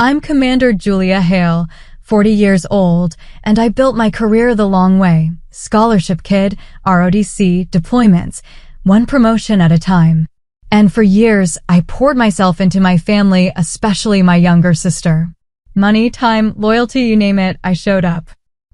I'm Commander Julia Hale, 40 years old, and I built my career the long way. Scholarship kid, ROTC, deployments, one promotion at a time. And for years, I poured myself into my family, especially my younger sister. Money, time, loyalty, you name it, I showed up.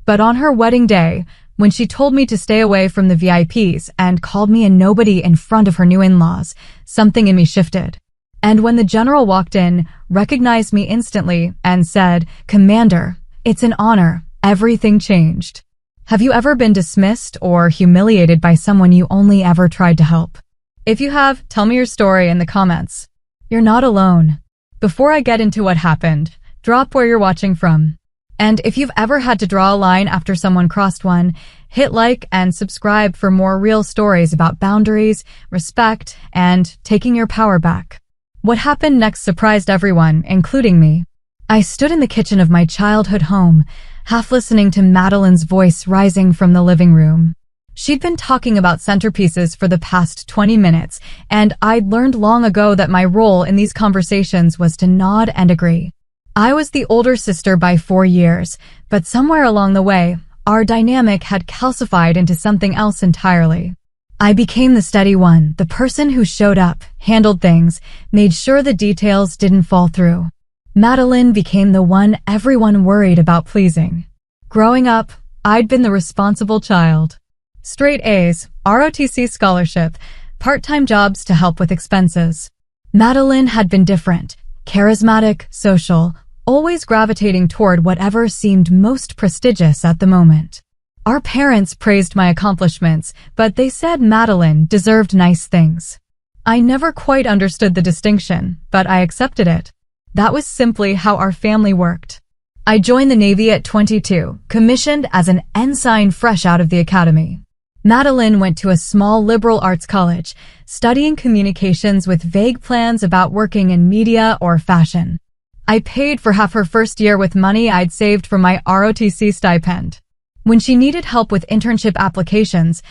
But on her wedding day, when she told me to stay away from the VIPs and called me a nobody in front of her new in-laws, something in me shifted. And when the general walked in, recognized me instantly, and said, "Commander, it's an honor," everything changed. Have you ever been dismissed or humiliated by someone you only ever tried to help? If you have, tell me your story in the comments. You're not alone. Before I get into what happened, drop where you're watching from. And if you've ever had to draw a line after someone crossed one, hit like and subscribe for more real stories about boundaries, respect, and taking your power back. What happened next surprised everyone, including me. I stood in the kitchen of my childhood home, half listening to Madeline's voice rising from the living room. She'd been talking about centerpieces for the past 20 minutes, and I'd learned long ago that my role in these conversations was to nod and agree. I was the older sister by 4 years, but somewhere along the way, our dynamic had calcified into something else entirely. I became the steady one, the person who showed up, handled things, made sure the details didn't fall through. Madeline became the one everyone worried about pleasing. Growing up, I'd been the responsible child. Straight A's, ROTC scholarship, part-time jobs to help with expenses. Madeline had been different, charismatic, social, always gravitating toward whatever seemed most prestigious at the moment. Our parents praised my accomplishments, but they said Madeline deserved nice things. I never quite understood the distinction, but I accepted it. That was simply how our family worked. I joined the Navy at 22, commissioned as an ensign fresh out of the academy. Madeline went to a small liberal arts college, studying communications with vague plans about working in media or fashion. I paid for half her first year with money I'd saved from my ROTC stipend. When she needed help with internship applications,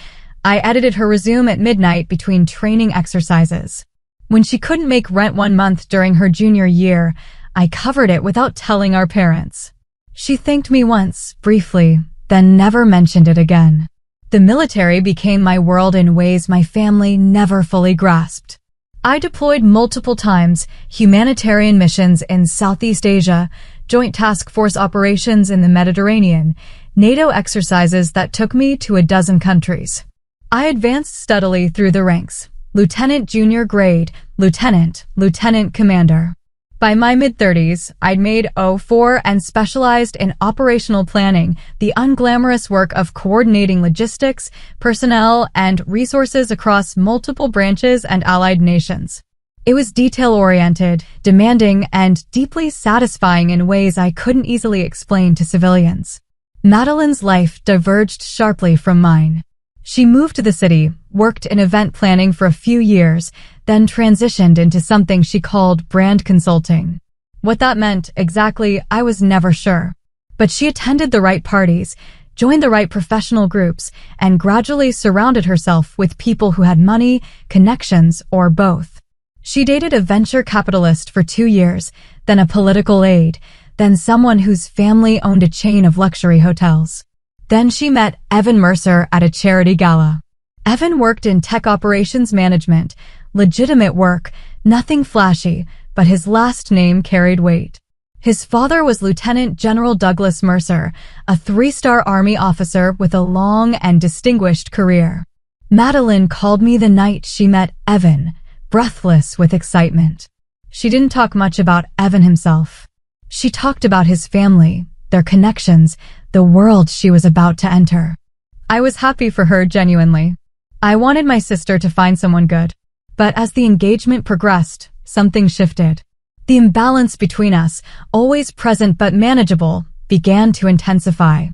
I edited her resume at midnight between training exercises. When she couldn't make rent 1 month during her junior year, I covered it without telling our parents. She thanked me once, briefly, then never mentioned it again. The military became my world in ways my family never fully grasped. I deployed multiple times, humanitarian missions in Southeast Asia, Joint Task Force operations in the Mediterranean, NATO exercises that took me to a dozen countries. I advanced steadily through the ranks, lieutenant junior grade, lieutenant, lieutenant commander. By my mid-30s, I'd made O4 and specialized in operational planning, the unglamorous work of coordinating logistics, personnel, and resources across multiple branches and allied nations. It was detail-oriented, demanding, and deeply satisfying in ways I couldn't easily explain to civilians. Madeline's life diverged sharply from mine. She moved to the city, worked in event planning for a few years, then transitioned into something she called brand consulting. What that meant exactly, I was never sure. But she attended the right parties, joined the right professional groups, and gradually surrounded herself with people who had money, connections, or both. She dated a venture capitalist for 2 years, then a political aide, then someone whose family owned a chain of luxury hotels. Then she met Evan Mercer at a charity gala. Evan worked in tech operations management, legitimate work, nothing flashy, but his last name carried weight. His father was Lieutenant General Douglas Mercer, a 3-star Army officer with a long and distinguished career. Madeline called me the night she met Evan, breathless with excitement. She didn't talk much about Evan himself. She talked about his family, their connections, the world she was about to enter. I was happy for her, genuinely. I wanted my sister to find someone good. But as the engagement progressed, something shifted. The imbalance between us, always present but manageable, began to intensify.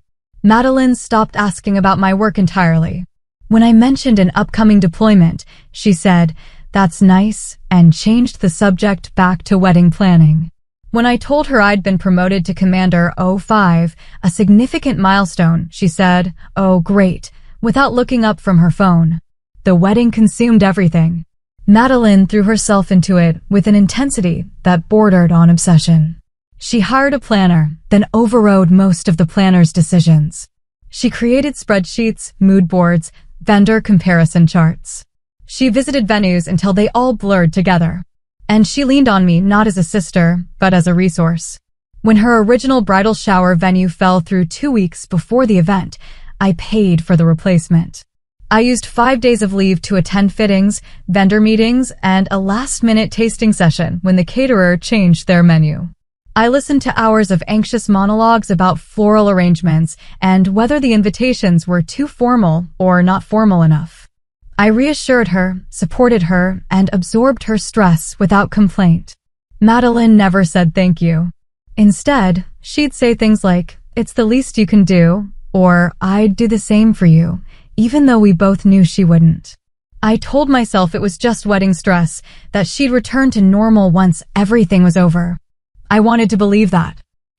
Madeline stopped asking about my work entirely. When I mentioned an upcoming deployment, she said, "That's nice," and changed the subject back to wedding planning. When I told her I'd been promoted to Commander 05, a significant milestone, she said, "Oh, great," without looking up from her phone. The wedding consumed everything. Madeline threw herself into it with an intensity that bordered on obsession. She hired a planner, then overrode most of the planner's decisions. She created spreadsheets, mood boards, vendor comparison charts. She visited venues until they all blurred together. And she leaned on me not as a sister, but as a resource. When her original bridal shower venue fell through 2 weeks before the event, I paid for the replacement. I used 5 days of leave to attend fittings, vendor meetings, and a last-minute tasting session when the caterer changed their menu. I listened to hours of anxious monologues about floral arrangements and whether the invitations were too formal or not formal enough. I reassured her, supported her, and absorbed her stress without complaint. Madeline never said thank you. Instead, she'd say things like, "It's the least you can do," or "I'd do the same for you," even though we both knew she wouldn't. I told myself it was just wedding stress, that she'd return to normal once everything was over. I wanted to believe that.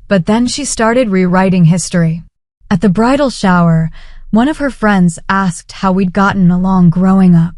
But then she started rewriting history. At the bridal shower, one of her friends asked how we'd gotten along growing up.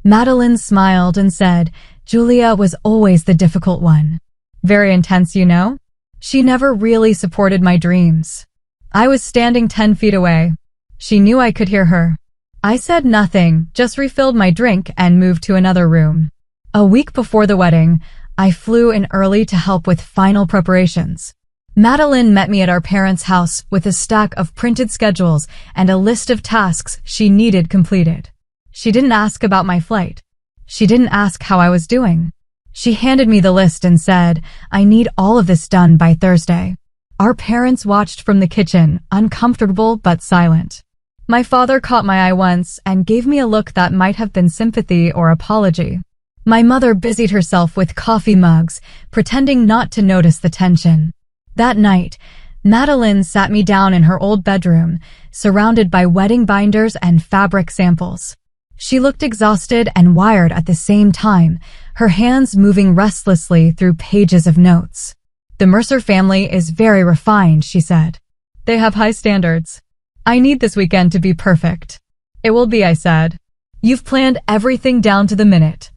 Madeline smiled and said, "Julia was always the difficult one. Very intense, you know? She never really supported my dreams." I was standing 10 feet away. She knew I could hear her. I said nothing, just refilled my drink and moved to another room. A week before the wedding, I flew in early to help with final preparations. Madeline met me at our parents' house with a stack of printed schedules and a list of tasks she needed completed. She didn't ask about my flight. She didn't ask how I was doing. She handed me the list and said, "I need all of this done by Thursday." Our parents watched from the kitchen, uncomfortable but silent. My father caught my eye once and gave me a look that might have been sympathy or apology. My mother busied herself with coffee mugs, pretending not to notice the tension. That night, Madeline sat me down in her old bedroom, surrounded by wedding binders and fabric samples. She looked exhausted and wired at the same time, her hands moving restlessly through pages of notes. "The Mercer family is very refined," she said. "They have high standards. I need this weekend to be perfect." "It will be," I said. "You've planned everything down to the minute.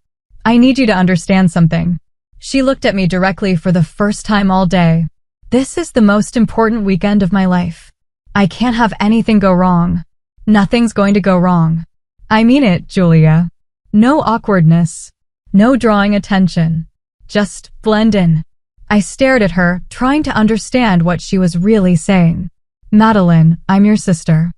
I need you to understand something." She looked at me directly for the first time all day. "This is the most important weekend of my life. I can't have anything go wrong. Nothing's going to go wrong. I mean it, Julia. No awkwardness. No drawing attention. Just blend in." I stared at her, trying to understand what she was really saying. "Madeline, I'm your sister.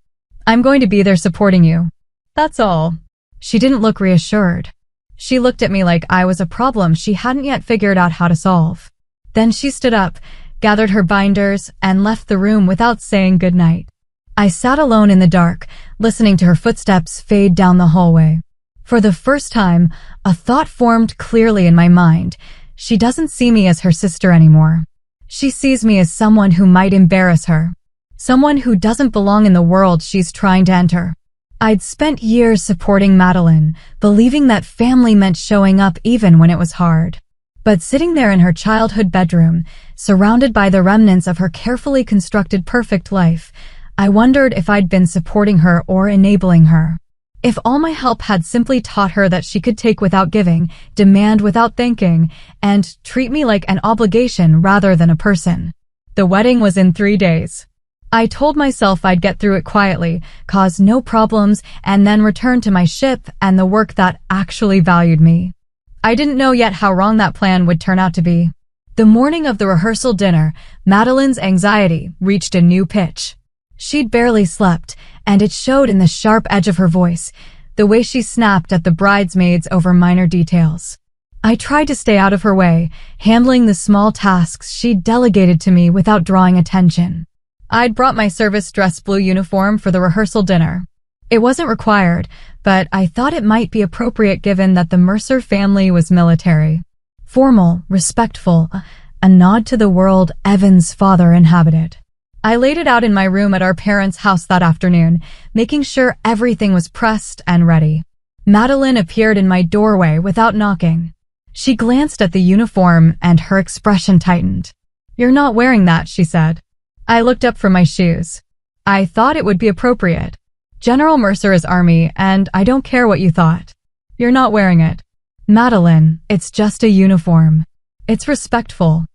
I'm going to be there supporting you. That's all." She didn't look reassured. She looked at me like I was a problem she hadn't yet figured out how to solve. Then she stood up, gathered her binders, and left the room without saying goodnight. I sat alone in the dark, listening to her footsteps fade down the hallway. For the first time, a thought formed clearly in my mind. She doesn't see me as her sister anymore. She sees me as someone who might embarrass her. Someone who doesn't belong in the world she's trying to enter. I'd spent years supporting Madeline, believing that family meant showing up even when it was hard. But sitting there in her childhood bedroom, surrounded by the remnants of her carefully constructed perfect life, I wondered if I'd been supporting her or enabling her. If all my help had simply taught her that she could take without giving, demand without thanking, and treat me like an obligation rather than a person. The wedding was in 3 days. I told myself I'd get through it quietly, cause no problems, and then return to my ship and the work that actually valued me. I didn't know yet how wrong that plan would turn out to be. The morning of the rehearsal dinner, Madeline's anxiety reached a new pitch. She'd barely slept, and it showed in the sharp edge of her voice, the way she snapped at the bridesmaids over minor details. I tried to stay out of her way, handling the small tasks she'd delegated to me without drawing attention. I'd brought my service dress blue uniform for the rehearsal dinner. It wasn't required, but I thought it might be appropriate given that the Mercer family was military. Formal, respectful, a nod to the world Evan's father inhabited. I laid it out in my room at our parents' house that afternoon, making sure everything was pressed and ready. Madeline appeared in my doorway without knocking. She glanced at the uniform and her expression tightened. "You're not wearing that," she said. I looked up from my shoes. "I thought it would be appropriate. General Mercer is Army, and I don't care what you thought. You're not wearing it." "Madeline, it's just a uniform. It's respectful."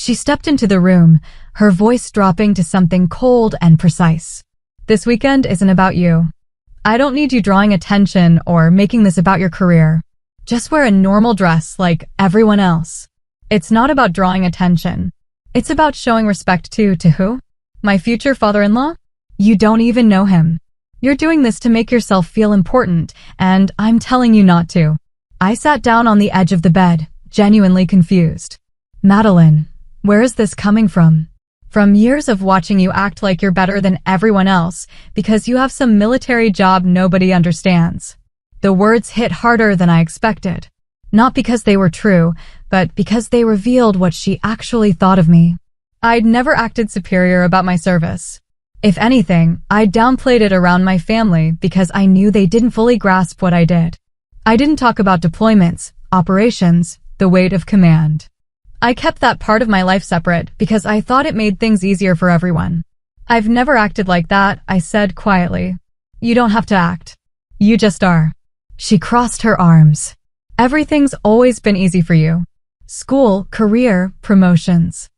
She stepped into the room, her voice dropping to something cold and precise. This weekend isn't about you. I don't need you drawing attention or making this about your career. Just wear a normal dress like everyone else. It's not about drawing attention. It's about showing respect to who? My future father-in-law? You don't even know him. You're doing this to make yourself feel important, and I'm telling you not to. I sat down on the edge of the bed, genuinely confused. Madeline, where is this coming from? From years of watching you act like you're better than everyone else because you have some military job nobody understands. The words hit harder than I expected. Not because they were true, but because they revealed what she actually thought of me. I'd never acted superior about my service. If anything, I downplayed it around my family because I knew they didn't fully grasp what I did. I didn't talk about deployments, operations, the weight of command. I kept that part of my life separate because I thought it made things easier for everyone. I've never acted like that, I said quietly. You don't have to act. You just are. She crossed her arms. Everything's always been easy for you. School, career, promotions.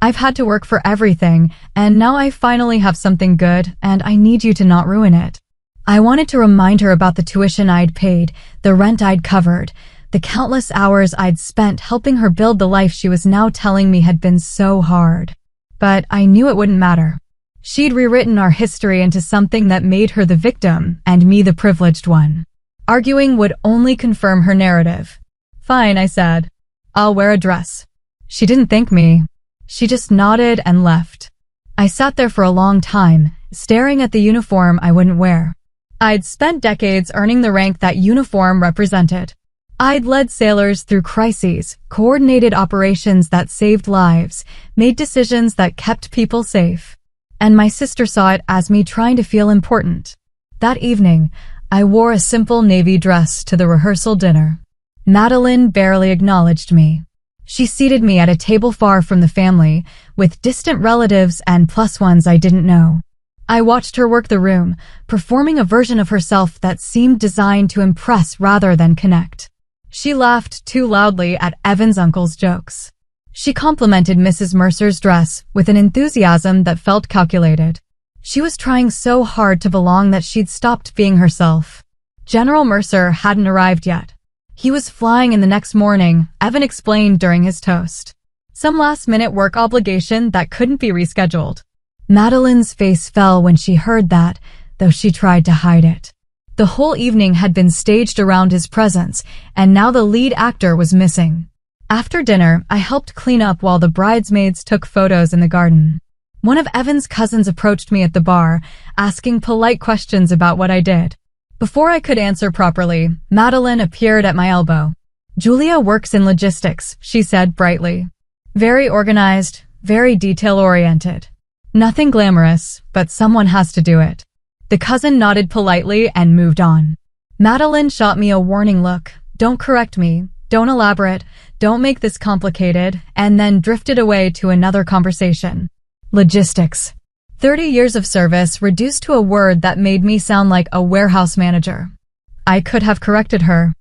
I've had to work for everything, and now I finally have something good, and I need you to not ruin it. I wanted to remind her about the tuition I'd paid, the rent I'd covered, the countless hours I'd spent helping her build the life she was now telling me had been so hard. But I knew it wouldn't matter. She'd rewritten our history into something that made her the victim and me the privileged one. Arguing would only confirm her narrative. Fine, I said. I'll wear a dress. She didn't thank me. She just nodded and left. I sat there for a long time, staring at the uniform I wouldn't wear. I'd spent decades earning the rank that uniform represented. I'd led sailors through crises, coordinated operations that saved lives, made decisions that kept people safe. And my sister saw it as me trying to feel important. That evening, I wore a simple navy dress to the rehearsal dinner. Madeline barely acknowledged me. She seated me at a table far from the family, with distant relatives and plus ones I didn't know. I watched her work the room, performing a version of herself that seemed designed to impress rather than connect. She laughed too loudly at Evan's uncle's jokes. She complimented Mrs. Mercer's dress with an enthusiasm that felt calculated. She was trying so hard to belong that she'd stopped being herself. General Mercer hadn't arrived yet. He was flying in the next morning, Evan explained during his toast. Some last-minute work obligation that couldn't be rescheduled. Madeline's face fell when she heard that, though she tried to hide it. The whole evening had been staged around his presence, and now the lead actor was missing. After dinner, I helped clean up while the bridesmaids took photos in the garden. One of Evan's cousins approached me at the bar, asking polite questions about what I did. Before I could answer properly, Madeline appeared at my elbow. Julia works in logistics, she said brightly. Very organized, very detail-oriented. Nothing glamorous, but someone has to do it. The cousin nodded politely and moved on. Madeline shot me a warning look. Don't correct me, don't elaborate, don't make this complicated, and then drifted away to another conversation. Logistics. 30 years of service reduced to a word that made me sound like a warehouse manager. I could have corrected her.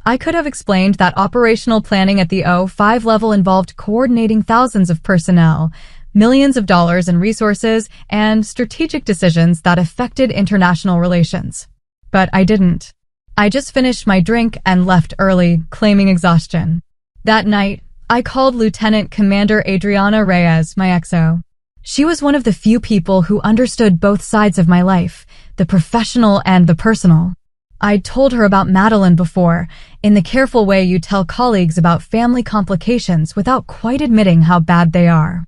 I could have explained that operational planning at the O5 level involved coordinating thousands of personnel, millions of dollars in resources, and strategic decisions that affected international relations. But I didn't. I just finished my drink and left early, claiming exhaustion. That night, I called Lieutenant Commander Adriana Reyes, my XO. She was one of the few people who understood both sides of my life, the professional and the personal. I'd told her about Madeline before, in the careful way you tell colleagues about family complications without quite admitting how bad they are.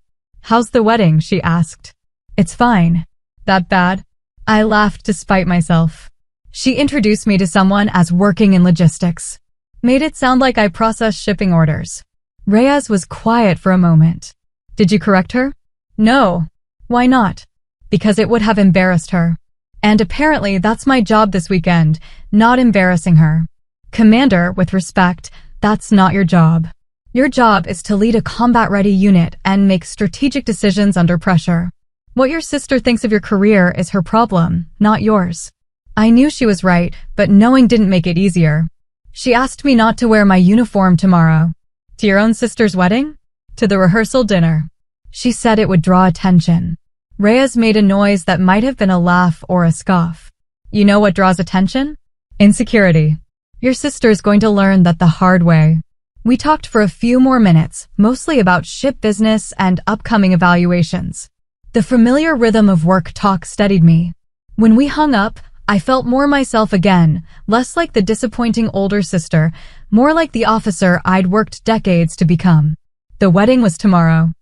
How's the wedding? She asked. It's fine. That bad? I laughed to spite myself. She introduced me to someone as working in logistics. Made it sound like I processed shipping orders. Reyes was quiet for a moment. Did you correct her? No. Why not? Because it would have embarrassed her. And apparently that's my job this weekend, not embarrassing her. Commander, with respect, that's not your job. Your job is to lead a combat-ready unit and make strategic decisions under pressure. What your sister thinks of your career is her problem, not yours. I knew she was right, but knowing didn't make it easier. She asked me not to wear my uniform tomorrow. To your own sister's wedding? To the rehearsal dinner. She said it would draw attention. Reyes made a noise that might have been a laugh or a scoff. You know what draws attention? Insecurity. Your sister's going to learn that the hard way. We talked for a few more minutes, mostly about ship business and upcoming evaluations. The familiar rhythm of work talk steadied me. When we hung up, I felt more myself again, less like the disappointing older sister, more like the officer I'd worked decades to become. The wedding was tomorrow.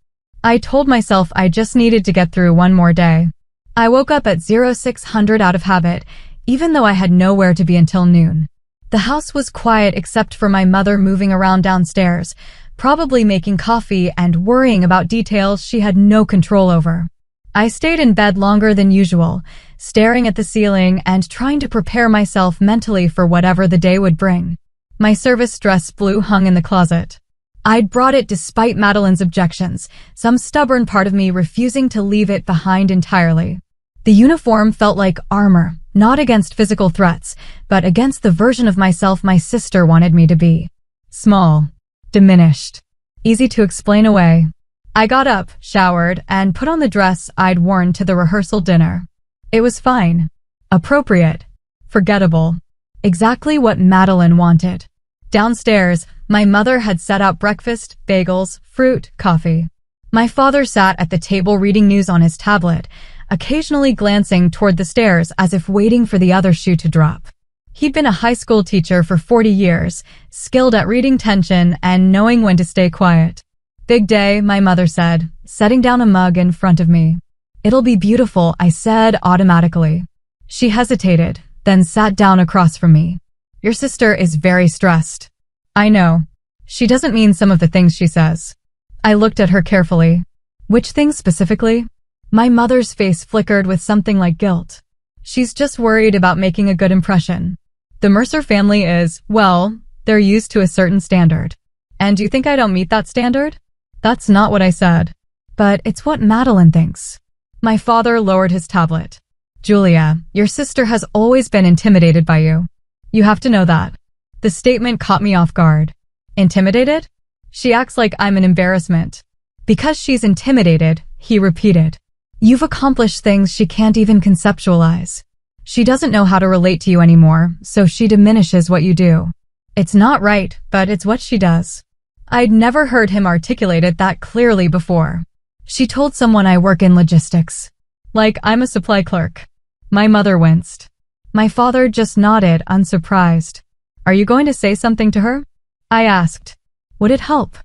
I told myself I just needed to get through one more day. I woke up at 0600 out of habit, even though I had nowhere to be until noon. The house was quiet except for my mother moving around downstairs, probably making coffee and worrying about details she had no control over. I stayed in bed longer than usual, staring at the ceiling and trying to prepare myself mentally for whatever the day would bring. My service dress blue hung in the closet. I'd brought it despite Madeline's objections, some stubborn part of me refusing to leave it behind entirely. The uniform felt like armor, not against physical threats, but against the version of myself my sister wanted me to be. Small. Diminished. Easy to explain away. I got up, showered, and put on the dress I'd worn to the rehearsal dinner. It was fine. Appropriate. Forgettable. Exactly what Madeline wanted. Downstairs, my mother had set out breakfast, bagels, fruit, coffee. My father sat at the table reading news on his tablet, occasionally glancing toward the stairs as if waiting for the other shoe to drop. He'd been a high school teacher for 40 years, skilled at reading tension and knowing when to stay quiet. Big day, my mother said, setting down a mug in front of me. It'll be beautiful, I said automatically. She hesitated, then sat down across from me. Your sister is very stressed. I know. She doesn't mean some of the things she says. I looked at her carefully. Which things specifically? My mother's face flickered with something like guilt. She's just worried about making a good impression. The Mercer family is, well, they're used to a certain standard. And do you think I don't meet that standard? That's not what I said. But it's what Madeline thinks. My father lowered his tablet. Julia, your sister has always been intimidated by you. You have to know that. The statement caught me off guard. Intimidated? She acts like I'm an embarrassment. Because she's intimidated, he repeated. You've accomplished things she can't even conceptualize. She doesn't know how to relate to you anymore, so she diminishes what you do. It's not right, but it's what she does. I'd never heard him articulate it that clearly before. She told someone I work in logistics. Like I'm a supply clerk. My mother winced. My father just nodded, unsurprised. Are you going to say something to her? I asked. Would it help?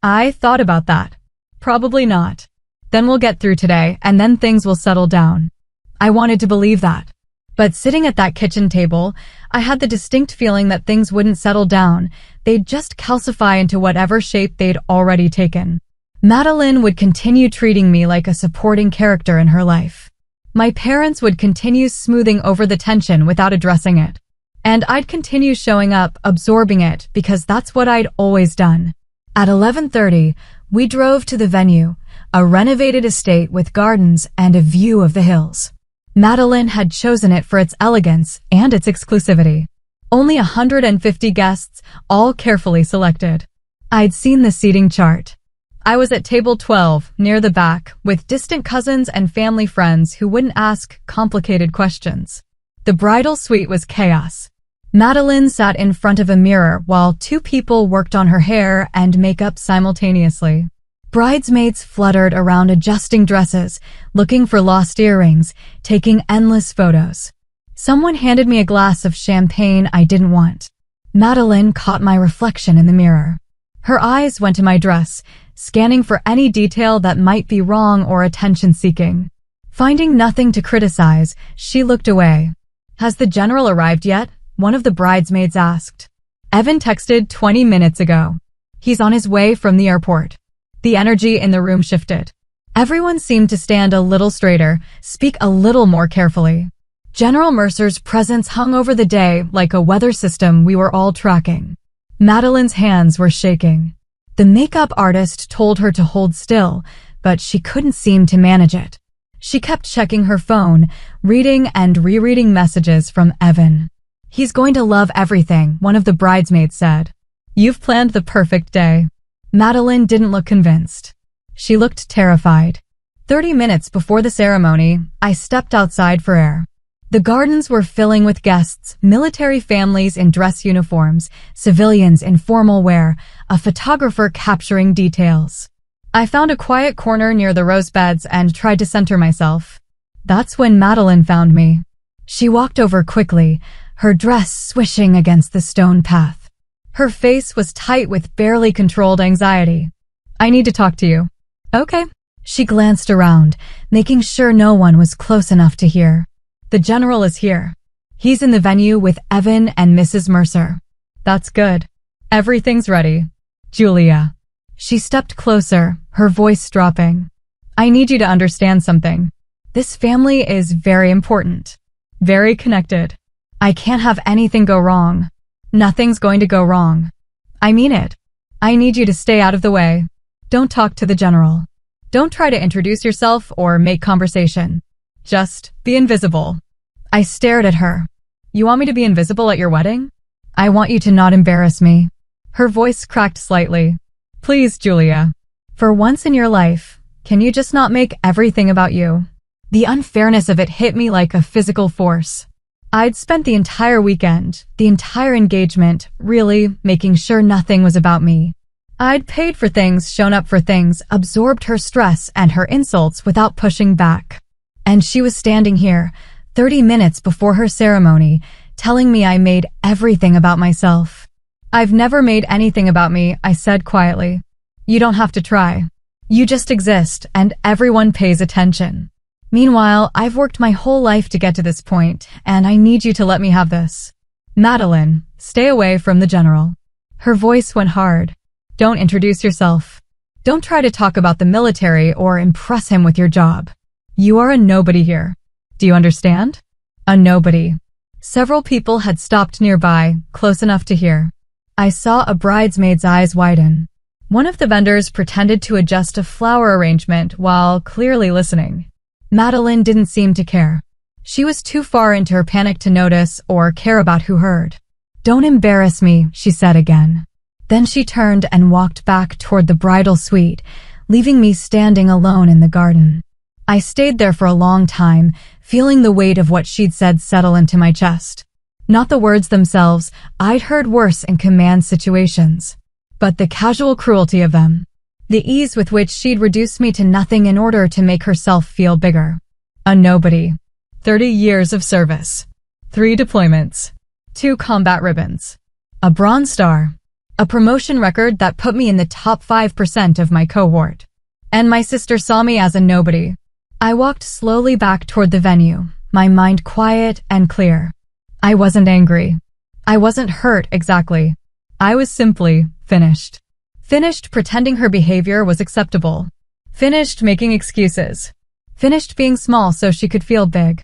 I thought about that. Probably not. Then we'll get through today, and then things will settle down. I wanted to believe that. But sitting at that kitchen table, I had the distinct feeling that things wouldn't settle down. They'd just calcify into whatever shape they'd already taken. Madeline would continue treating me like a supporting character in her life. My parents would continue smoothing over the tension without addressing it. And I'd continue showing up, absorbing it, because that's what I'd always done. At 11:30, we drove to the venue, a renovated estate with gardens and a view of the hills. Madeline had chosen it for its elegance and its exclusivity. Only 150 guests, all carefully selected. I'd seen the seating chart. I was at table 12, near the back, with distant cousins and family friends who wouldn't ask complicated questions. The bridal suite was chaos. Madeline sat in front of a mirror while two people worked on her hair and makeup simultaneously. Bridesmaids fluttered around adjusting dresses, looking for lost earrings, taking endless photos. Someone handed me a glass of champagne I didn't want. Madeline caught my reflection in the mirror. Her eyes went to my dress, scanning for any detail that might be wrong or attention-seeking. Finding nothing to criticize, she looked away. Has the general arrived yet? One of the bridesmaids asked. Evan texted 20 minutes ago. He's on his way from the airport. The energy in the room shifted. Everyone seemed to stand a little straighter, speak a little more carefully. General Mercer's presence hung over the day like a weather system we were all tracking. Madeline's hands were shaking. The makeup artist told her to hold still, but she couldn't seem to manage it. She kept checking her phone, reading and rereading messages from Evan. He's going to love everything, one of the bridesmaids said. You've planned the perfect day. Madeline didn't look convinced. She looked terrified. 30 minutes before the ceremony, I stepped outside for air. The gardens were filling with guests, military families in dress uniforms, civilians in formal wear, a photographer capturing details. I found a quiet corner near the rose beds and tried to center myself. That's when Madeline found me. She walked over quickly, her dress swishing against the stone path. Her face was tight with barely controlled anxiety. "I need to talk to you." "Okay." She glanced around, making sure no one was close enough to hear. "The general is here. He's in the venue with Evan and Mrs. Mercer." "That's good. Everything's ready. Julia." She stepped closer, her voice dropping. "I need you to understand something. This family is very important. Very connected. I can't have anything go wrong. Nothing's going to go wrong. I mean it. I need you to stay out of the way. Don't talk to the general. Don't try to introduce yourself or make conversation. Just be invisible." I stared at her. "You want me to be invisible at your wedding?" "I want you to not embarrass me." Her voice cracked slightly. "Please, Julia. For once in your life, can you just not make everything about you?" The unfairness of it hit me like a physical force. I'd spent the entire weekend, the entire engagement, really making sure nothing was about me. I'd paid for things, shown up for things, absorbed her stress and her insults without pushing back. And she was standing here, 30 minutes before her ceremony, telling me I made everything about myself. "I've never made anything about me," I said quietly. "You don't have to try. You just exist, and everyone pays attention. Meanwhile, I've worked my whole life to get to this point, and I need you to let me have this. Madeline, stay away from the general." Her voice went hard. "Don't introduce yourself. Don't try to talk about the military or impress him with your job. You are a nobody here. Do you understand? A nobody." Several people had stopped nearby, close enough to hear. I saw a bridesmaid's eyes widen. One of the vendors pretended to adjust a flower arrangement while clearly listening. Madeline didn't seem to care. She was too far into her panic to notice or care about who heard. "Don't embarrass me," she said again. Then she turned and walked back toward the bridal suite, leaving me standing alone in the garden. I stayed there for a long time, feeling the weight of what she'd said settle into my chest. Not the words themselves, I'd heard worse in command situations, but the casual cruelty of them. The ease with which she'd reduced me to nothing in order to make herself feel bigger. A nobody. 30 years of service. 3 deployments. 2 combat ribbons. A Bronze Star. A promotion record that put me in the top 5% of my cohort. And my sister saw me as a nobody. I walked slowly back toward the venue, my mind quiet and clear. I wasn't angry. I wasn't hurt exactly. I was simply finished. Finished pretending her behavior was acceptable. Finished making excuses. Finished being small so she could feel big.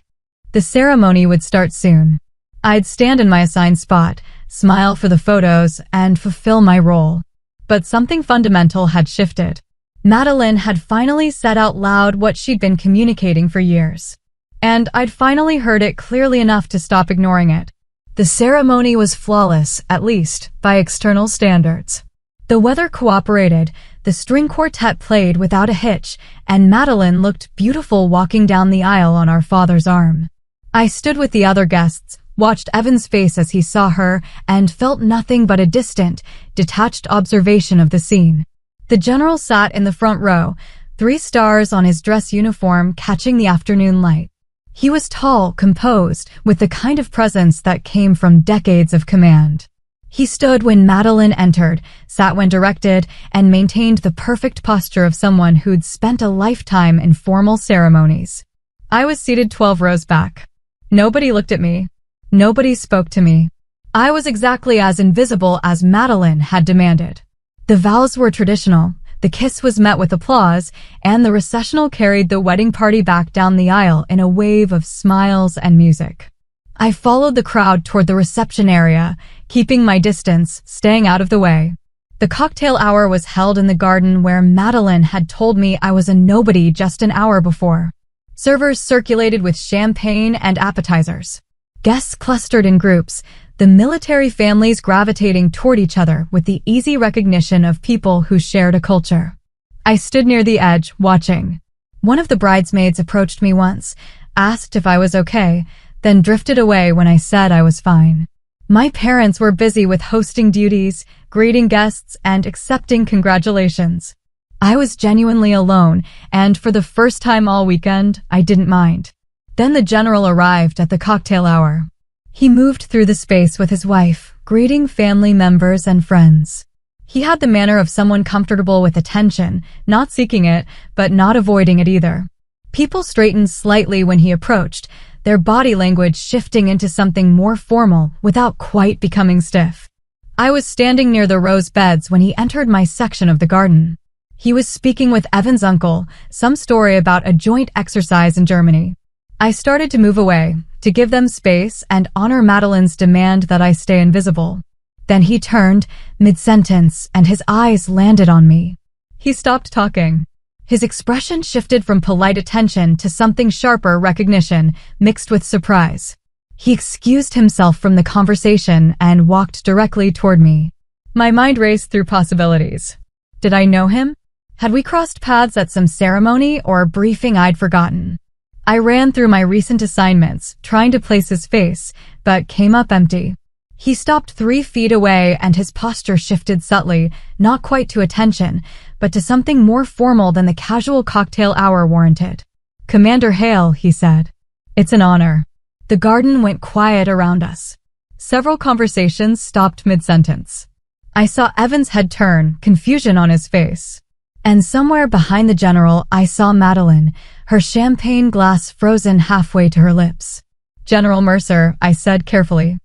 The ceremony would start soon. I'd stand in my assigned spot, smile for the photos, and fulfill my role. But something fundamental had shifted. Madeline had finally said out loud what she'd been communicating for years. And I'd finally heard it clearly enough to stop ignoring it. The ceremony was flawless, at least, by external standards. The weather cooperated, the string quartet played without a hitch, and Madeline looked beautiful walking down the aisle on our father's arm. I stood with the other guests, watched Evan's face as he saw her, and felt nothing but a distant, detached observation of the scene. The general sat in the front row, 3 stars on his dress uniform catching the afternoon light. He was tall, composed, with the kind of presence that came from decades of command. He stood when Madeline entered, sat when directed, and maintained the perfect posture of someone who'd spent a lifetime in formal ceremonies. I was seated 12 rows back. Nobody looked at me. Nobody spoke to me. I was exactly as invisible as Madeline had demanded. The vows were traditional, the kiss was met with applause, and the recessional carried the wedding party back down the aisle in a wave of smiles and music. I followed the crowd toward the reception area, keeping my distance, staying out of the way. The cocktail hour was held in the garden where Madeline had told me I was a nobody just an hour before. Servers circulated with champagne and appetizers. Guests clustered in groups, the military families gravitating toward each other with the easy recognition of people who shared a culture. I stood near the edge, watching. One of the bridesmaids approached me once, asked if I was okay, then drifted away when I said I was fine. My parents were busy with hosting duties, greeting guests, and accepting congratulations. I was genuinely alone, and for the first time all weekend, I didn't mind. Then the general arrived at the cocktail hour. He moved through the space with his wife, greeting family members and friends. He had the manner of someone comfortable with attention, not seeking it, but not avoiding it either. People straightened slightly when he approached, their body language shifting into something more formal without quite becoming stiff. I was standing near the rose beds when he entered my section of the garden. He was speaking with Evan's uncle, some story about a joint exercise in Germany. I started to move away, to give them space and honor Madeline's demand that I stay invisible. Then he turned, mid-sentence, and his eyes landed on me. He stopped talking. His expression shifted from polite attention to something sharper recognition, mixed with surprise. He excused himself from the conversation and walked directly toward me. My mind raced through possibilities. Did I know him? Had we crossed paths at some ceremony or briefing I'd forgotten? I ran through my recent assignments, trying to place his face, but came up empty. He stopped 3 feet away and his posture shifted subtly, not quite to attention, but to something more formal than the casual cocktail hour warranted. "Commander Hale," he said. "It's an honor." The garden went quiet around us. Several conversations stopped mid-sentence. I saw Evan's head turn, confusion on his face. And somewhere behind the general, I saw Madeline, her champagne glass frozen halfway to her lips. "General Mercer," I said carefully.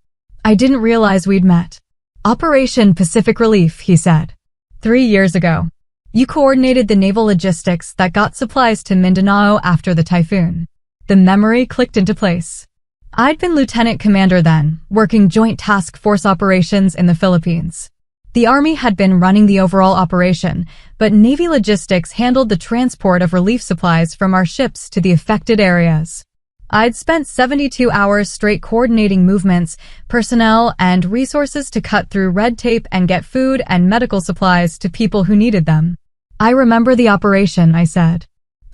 "I didn't realize we'd met." "Operation Pacific Relief," he said. 3 years ago. You coordinated the naval logistics that got supplies to Mindanao after the typhoon." The memory clicked into place. I'd been lieutenant commander then, working joint task force operations in the Philippines. The Army had been running the overall operation, but Navy logistics handled the transport of relief supplies from our ships to the affected areas. I'd spent 72 hours straight coordinating movements, personnel, and resources to cut through red tape and get food and medical supplies to people who needed them. "I remember the operation," I said.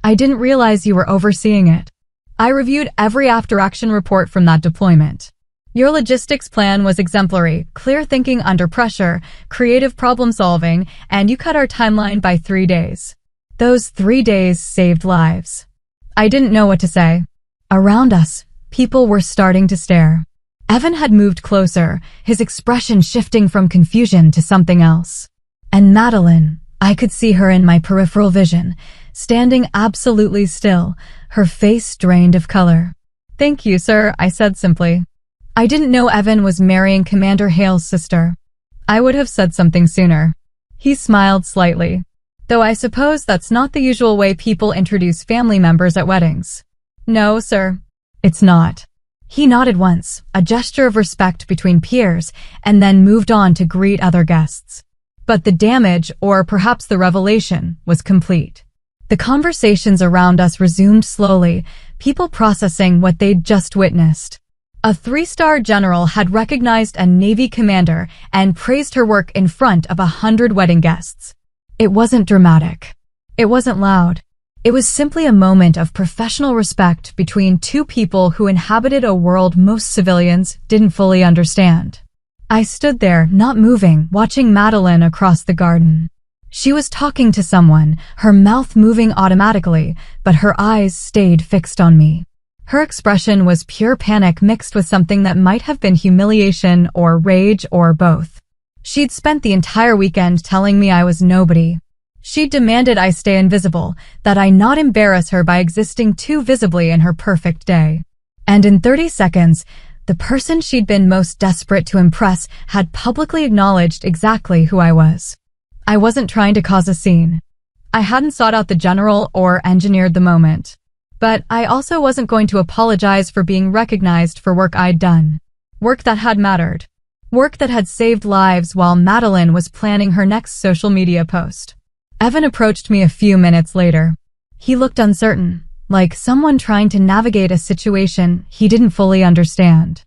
"I didn't realize you were overseeing it." I reviewed every after-action report from that deployment. "Your logistics plan was exemplary, clear thinking under pressure, creative problem-solving, and you cut our timeline by 3 days. Those 3 days saved lives." I didn't know what to say. Around us, people were starting to stare. Evan had moved closer, his expression shifting from confusion to something else. And Madeline, I could see her in my peripheral vision, standing absolutely still, her face drained of color. "Thank you, sir," I said simply. I didn't know Evan was marrying Commander Hale's sister. I would have said something sooner. He smiled slightly. Though I suppose that's not the usual way people introduce family members at weddings. "No, sir." "It's not." He nodded once, a gesture of respect between peers, and then moved on to greet other guests. But the damage, or perhaps the revelation, was complete. The conversations around us resumed slowly, people processing what they'd just witnessed. A 3-star general had recognized a Navy commander and praised her work in front of 100 wedding guests. It wasn't dramatic. It wasn't loud. It was simply a moment of professional respect between 2 people who inhabited a world most civilians didn't fully understand. I stood there, not moving, watching Madeline across the garden. She was talking to someone, her mouth moving automatically, but her eyes stayed fixed on me. Her expression was pure panic mixed with something that might have been humiliation or rage or both. She'd spent the entire weekend telling me I was nobody. She demanded I stay invisible, that I not embarrass her by existing too visibly in her perfect day. And in 30 seconds, the person she'd been most desperate to impress had publicly acknowledged exactly who I was. I wasn't trying to cause a scene. I hadn't sought out the general or engineered the moment. But I also wasn't going to apologize for being recognized for work I'd done. Work that had mattered. Work that had saved lives while Madeline was planning her next social media post. Evan approached me a few minutes later. He looked uncertain, like someone trying to navigate a situation he didn't fully understand.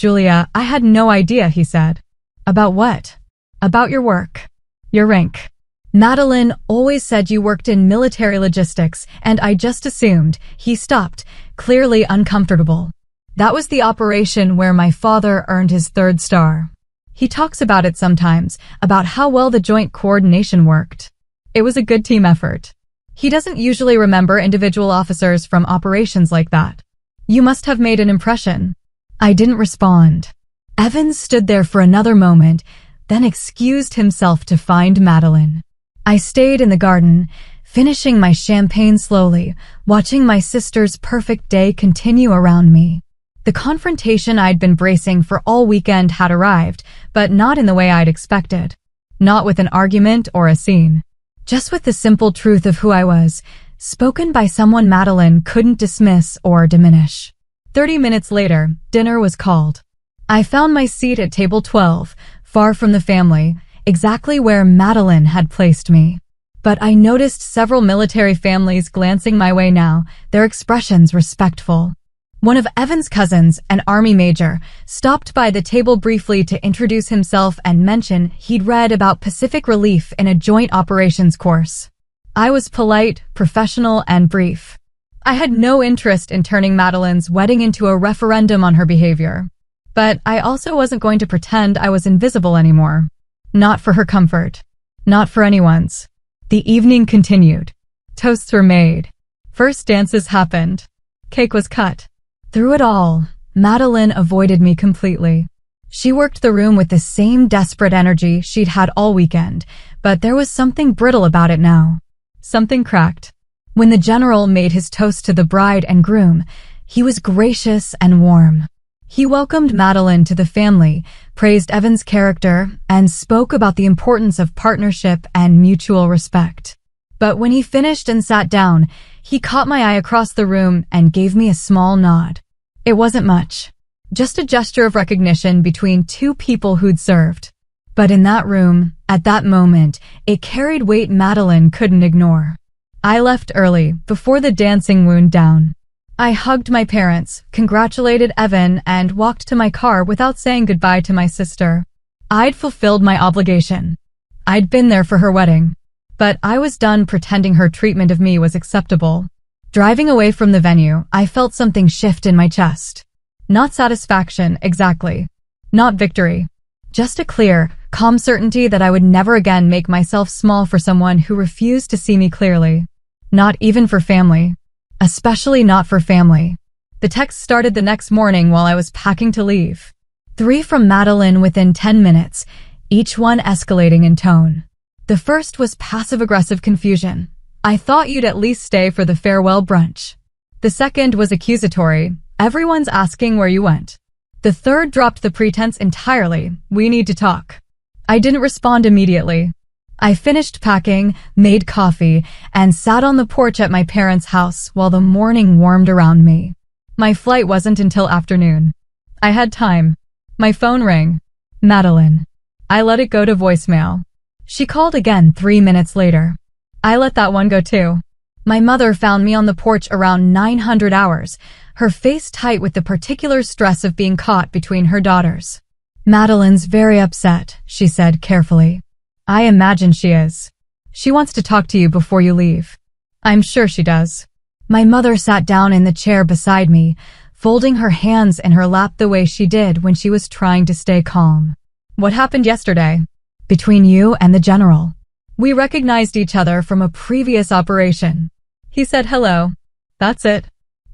Julia, I had no idea, he said. About what? About your work. Your rank. Madeline always said you worked in military logistics, and I just assumed. He stopped, clearly uncomfortable. That was the operation where my father earned his 3rd star. He talks about it sometimes, about how well the joint coordination worked. It was a good team effort. He doesn't usually remember individual officers from operations like that. You must have made an impression. I didn't respond. Evans stood there for another moment, then excused himself to find Madeline. I stayed in the garden, finishing my champagne slowly, watching my sister's perfect day continue around me. The confrontation I'd been bracing for all weekend had arrived, but not in the way I'd expected. Not with an argument or a scene. Just with the simple truth of who I was, spoken by someone Madeline couldn't dismiss or diminish. 30 minutes later, dinner was called. I found my seat at table 12, far from the family, exactly where Madeline had placed me. But I noticed several military families glancing my way now, their expressions respectful. One of Evan's cousins, an army major, stopped by the table briefly to introduce himself and mention he'd read about Pacific Relief in a joint operations course. I was polite, professional, and brief. I had no interest in turning Madeline's wedding into a referendum on her behavior. But I also wasn't going to pretend I was invisible anymore. Not for her comfort. Not for anyone's. The evening continued. Toasts were made. First dances happened. Cake was cut. Through it all, Madeline avoided me completely. She worked the room with the same desperate energy she'd had all weekend, but there was something brittle about it now. Something cracked. When the general made his toast to the bride and groom, he was gracious and warm. He welcomed Madeline to the family, praised Evan's character, and spoke about the importance of partnership and mutual respect. But when he finished and sat down, he caught my eye across the room and gave me a small nod. It wasn't much. Just a gesture of recognition between two people who'd served. But in that room, at that moment, it carried weight Madeline couldn't ignore. I left early, before the dancing wound down. I hugged my parents, congratulated Evan, and walked to my car without saying goodbye to my sister. I'd fulfilled my obligation. I'd been there for her wedding. But I was done pretending her treatment of me was acceptable. Driving away from the venue, I felt something shift in my chest. Not satisfaction, exactly. Not victory. Just a clear, calm certainty that I would never again make myself small for someone who refused to see me clearly. Not even for family. Especially not for family. The text started the next morning while I was packing to leave. 3 from Madeline within 10 minutes, each one escalating in tone. The first was passive-aggressive confusion. I thought you'd at least stay for the farewell brunch. The second was accusatory. Everyone's asking where you went. The third dropped the pretense entirely. We need to talk. I didn't respond immediately. I finished packing, made coffee, and sat on the porch at my parents' house while the morning warmed around me. My flight wasn't until afternoon. I had time. My phone rang. Madeline. I let it go to voicemail. She called again 3 minutes later. I let that one go too. My mother found me on the porch around 900 hours, her face tight with the particular stress of being caught between her daughters. Madeline's very upset, she said carefully. I imagine she is. She wants to talk to you before you leave. I'm sure she does. My mother sat down in the chair beside me, folding her hands in her lap the way she did when she was trying to stay calm. What happened yesterday? Between you and the general. We recognized each other from a previous operation. He said hello. That's it.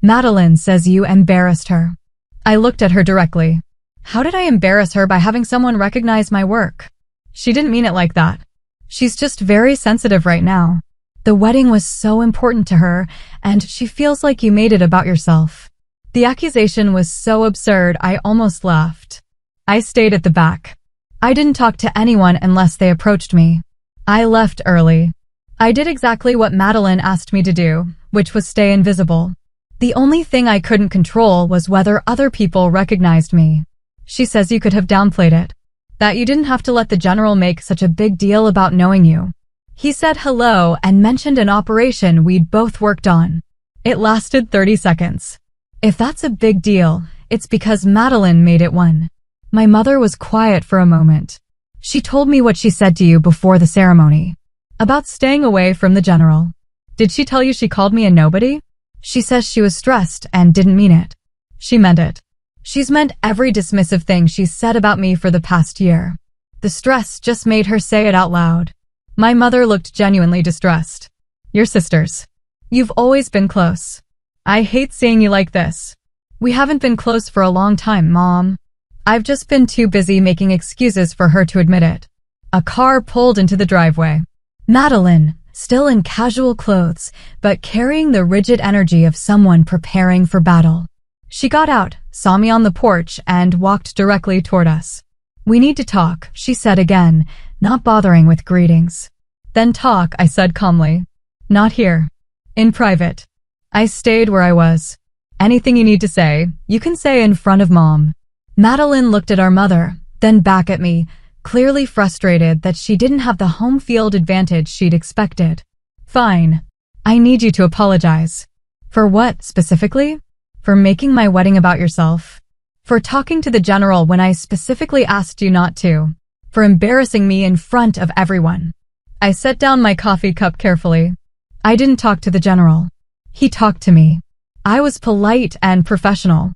Madeline says you embarrassed her. I looked at her directly. How did I embarrass her by having someone recognize my work? She didn't mean it like that. She's just very sensitive right now. The wedding was so important to her, and she feels like you made it about yourself. The accusation was so absurd I almost laughed. I stayed at the back. I didn't talk to anyone unless they approached me. I left early. I did exactly what Madeline asked me to do, which was stay invisible. The only thing I couldn't control was whether other people recognized me. She says you could have downplayed it. That you didn't have to let the general make such a big deal about knowing you. He said hello and mentioned an operation we'd both worked on. It lasted 30 seconds. If that's a big deal, it's because Madeline made it one. My mother was quiet for a moment. She told me what she said to you before the ceremony. About staying away from the general. Did she tell you she called me a nobody? She says she was stressed and didn't mean it. She meant it. She's meant every dismissive thing she's said about me for the past year. The stress just made her say it out loud. My mother looked genuinely distressed. You're sisters. You've always been close. I hate seeing you like this. We haven't been close for a long time, Mom. I've just been too busy making excuses for her to admit it. A car pulled into the driveway. Madeline, still in casual clothes, but carrying the rigid energy of someone preparing for battle. She got out, saw me on the porch, and walked directly toward us. We need to talk, she said again, not bothering with greetings. Then talk, I said calmly. Not here. In private. I stayed where I was. Anything you need to say, you can say in front of Mom. Madeline looked at our mother, then back at me, clearly frustrated that she didn't have the home field advantage she'd expected. Fine. I need you to apologize. For what, specifically? For making my wedding about yourself. For talking to the general when I specifically asked you not to. For embarrassing me in front of everyone. I set down my coffee cup carefully. I didn't talk to the general. He talked to me. I was polite and professional.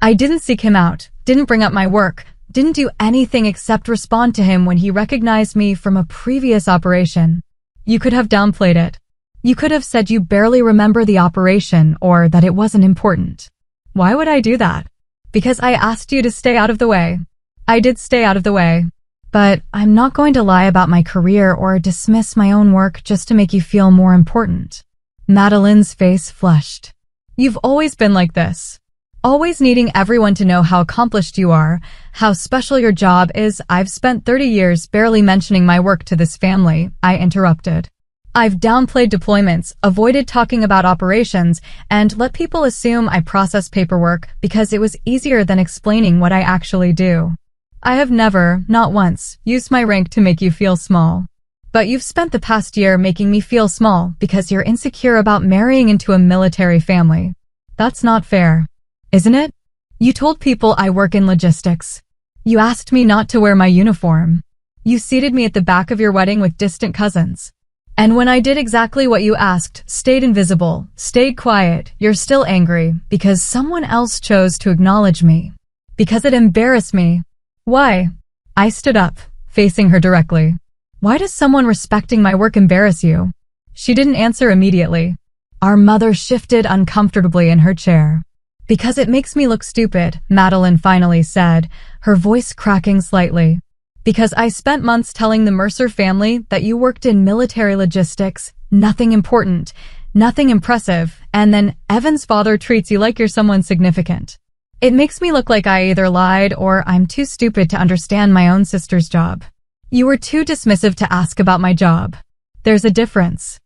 I didn't seek him out, didn't bring up my work, didn't do anything except respond to him when he recognized me from a previous operation. You could have downplayed it. You could have said you barely remember the operation or that it wasn't important. Why would I do that? Because I asked you to stay out of the way. I did stay out of the way. But I'm not going to lie about my career or dismiss my own work just to make you feel more important. Madeline's face flushed. You've always been like this. Always needing everyone to know how accomplished you are, how special your job is. I've spent 30 years barely mentioning my work to this family, I interrupted. I've downplayed deployments, avoided talking about operations, and let people assume I process paperwork because it was easier than explaining what I actually do. I have never, not once, used my rank to make you feel small. But you've spent the past year making me feel small because you're insecure about marrying into a military family. That's not fair. Isn't it? You told people I work in logistics. You asked me not to wear my uniform. You seated me at the back of your wedding with distant cousins. And when I did exactly what you asked, stayed invisible, stayed quiet, you're still angry because someone else chose to acknowledge me. Because it embarrassed me. Why? I stood up, facing her directly. Why does someone respecting my work embarrass you? She didn't answer immediately. Our mother shifted uncomfortably in her chair. Because it makes me look stupid, Madeline finally said, her voice cracking slightly. Because I spent months telling the Mercer family that you worked in military logistics, nothing important, nothing impressive, and then Evan's father treats you like you're someone significant. It makes me look like I either lied or I'm too stupid to understand my own sister's job. You were too dismissive to ask about my job. There's a difference.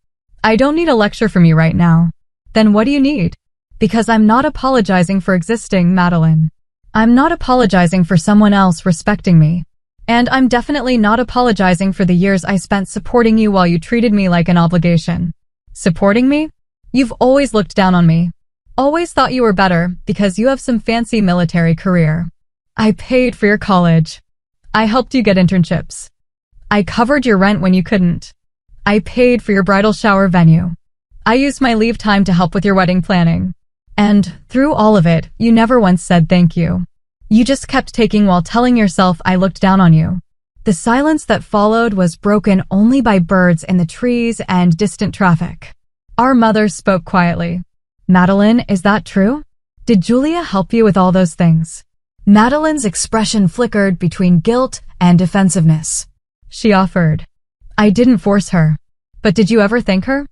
I don't need a lecture from you right now. Then what do you need? Because I'm not apologizing for existing, Madeline. I'm not apologizing for someone else respecting me. And I'm definitely not apologizing for the years I spent supporting you while you treated me like an obligation. Supporting me? You've always looked down on me. Always thought you were better because you have some fancy military career. I paid for your college. I helped you get internships. I covered your rent when you couldn't. I paid for your bridal shower venue. I used my leave time to help with your wedding planning. And through all of it, you never once said thank you. You just kept taking while telling yourself I looked down on you. The silence that followed was broken only by birds in the trees and distant traffic. Our mother spoke quietly. Madeline, is that true? Did Julia help you with all those things? Madeline's expression flickered between guilt and defensiveness. She offered. I didn't force her. But did you ever thank her?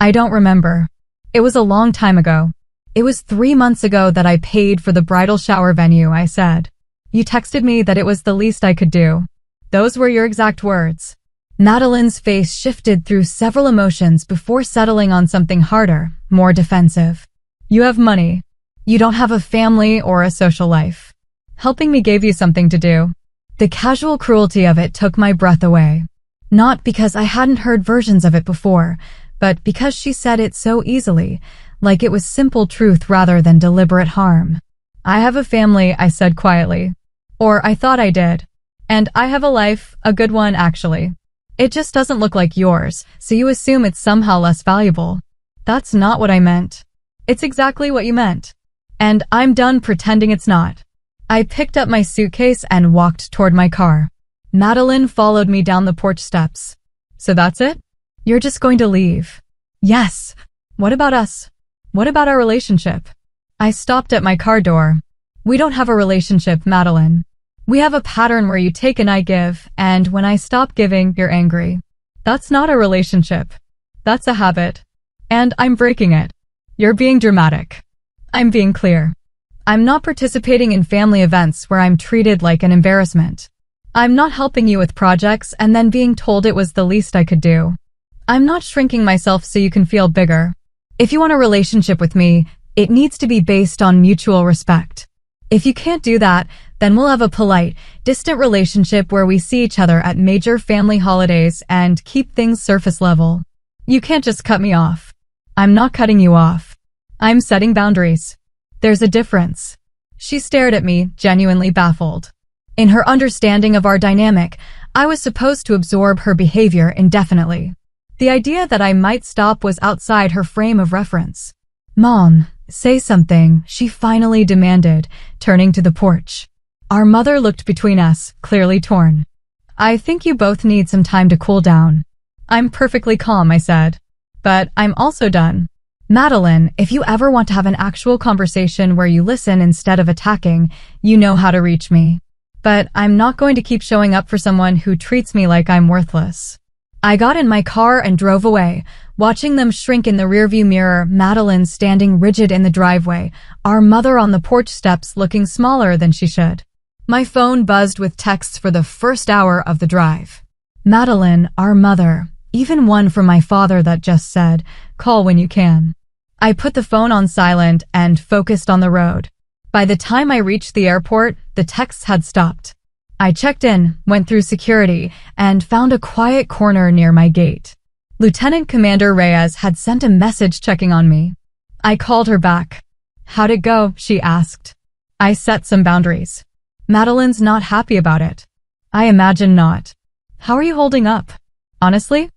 I don't remember. It was a long time ago. It was 3 months ago that I paid for the bridal shower venue, I said. You texted me that it was the least I could do. Those were your exact words. Madeline's face shifted through several emotions before settling on something harder, more defensive. You have money. You don't have a family or a social life. Helping me gave you something to do. The casual cruelty of it took my breath away. Not because I hadn't heard versions of it before, but because she said it so easily, like it was simple truth rather than deliberate harm. I have a family, I said quietly. Or I thought I did. And I have a life, a good one actually. It just doesn't look like yours, so you assume it's somehow less valuable. That's not what I meant. It's exactly what you meant. And I'm done pretending it's not. I picked up my suitcase and walked toward my car. Madeline followed me down the porch steps. So that's it? You're just going to leave? Yes. What about us? What about our relationship? I stopped at my car door. We don't have a relationship, Madeline. We have a pattern where you take and I give, and when I stop giving, you're angry. That's not a relationship. That's a habit. And I'm breaking it. You're being dramatic. I'm being clear. I'm not participating in family events where I'm treated like an embarrassment. I'm not helping you with projects and then being told it was the least I could do. I'm not shrinking myself so you can feel bigger. If you want a relationship with me, it needs to be based on mutual respect. If you can't do that, then we'll have a polite, distant relationship where we see each other at major family holidays and keep things surface level. You can't just cut me off. I'm not cutting you off. I'm setting boundaries. There's a difference. She stared at me, genuinely baffled. In her understanding of our dynamic, I was supposed to absorb her behavior indefinitely. The idea that I might stop was outside her frame of reference. Mom, say something, she finally demanded, turning to the porch. Our mother looked between us, clearly torn. I think you both need some time to cool down. I'm perfectly calm, I said. But I'm also done. Madeline, if you ever want to have an actual conversation where you listen instead of attacking, you know how to reach me. But I'm not going to keep showing up for someone who treats me like I'm worthless. I got in my car and drove away, watching them shrink in the rearview mirror, Madeline standing rigid in the driveway, our mother on the porch steps looking smaller than she should. My phone buzzed with texts for the first hour of the drive. Madeline, our mother, even one from my father that just said, call when you can. I put the phone on silent and focused on the road. By the time I reached the airport, the texts had stopped. I checked in, went through security, and found a quiet corner near my gate. Lieutenant Commander Reyes had sent a message checking on me. I called her back. How'd it go? She asked. I set some boundaries. Madeline's not happy about it. I imagine not. How are you holding up? Honestly?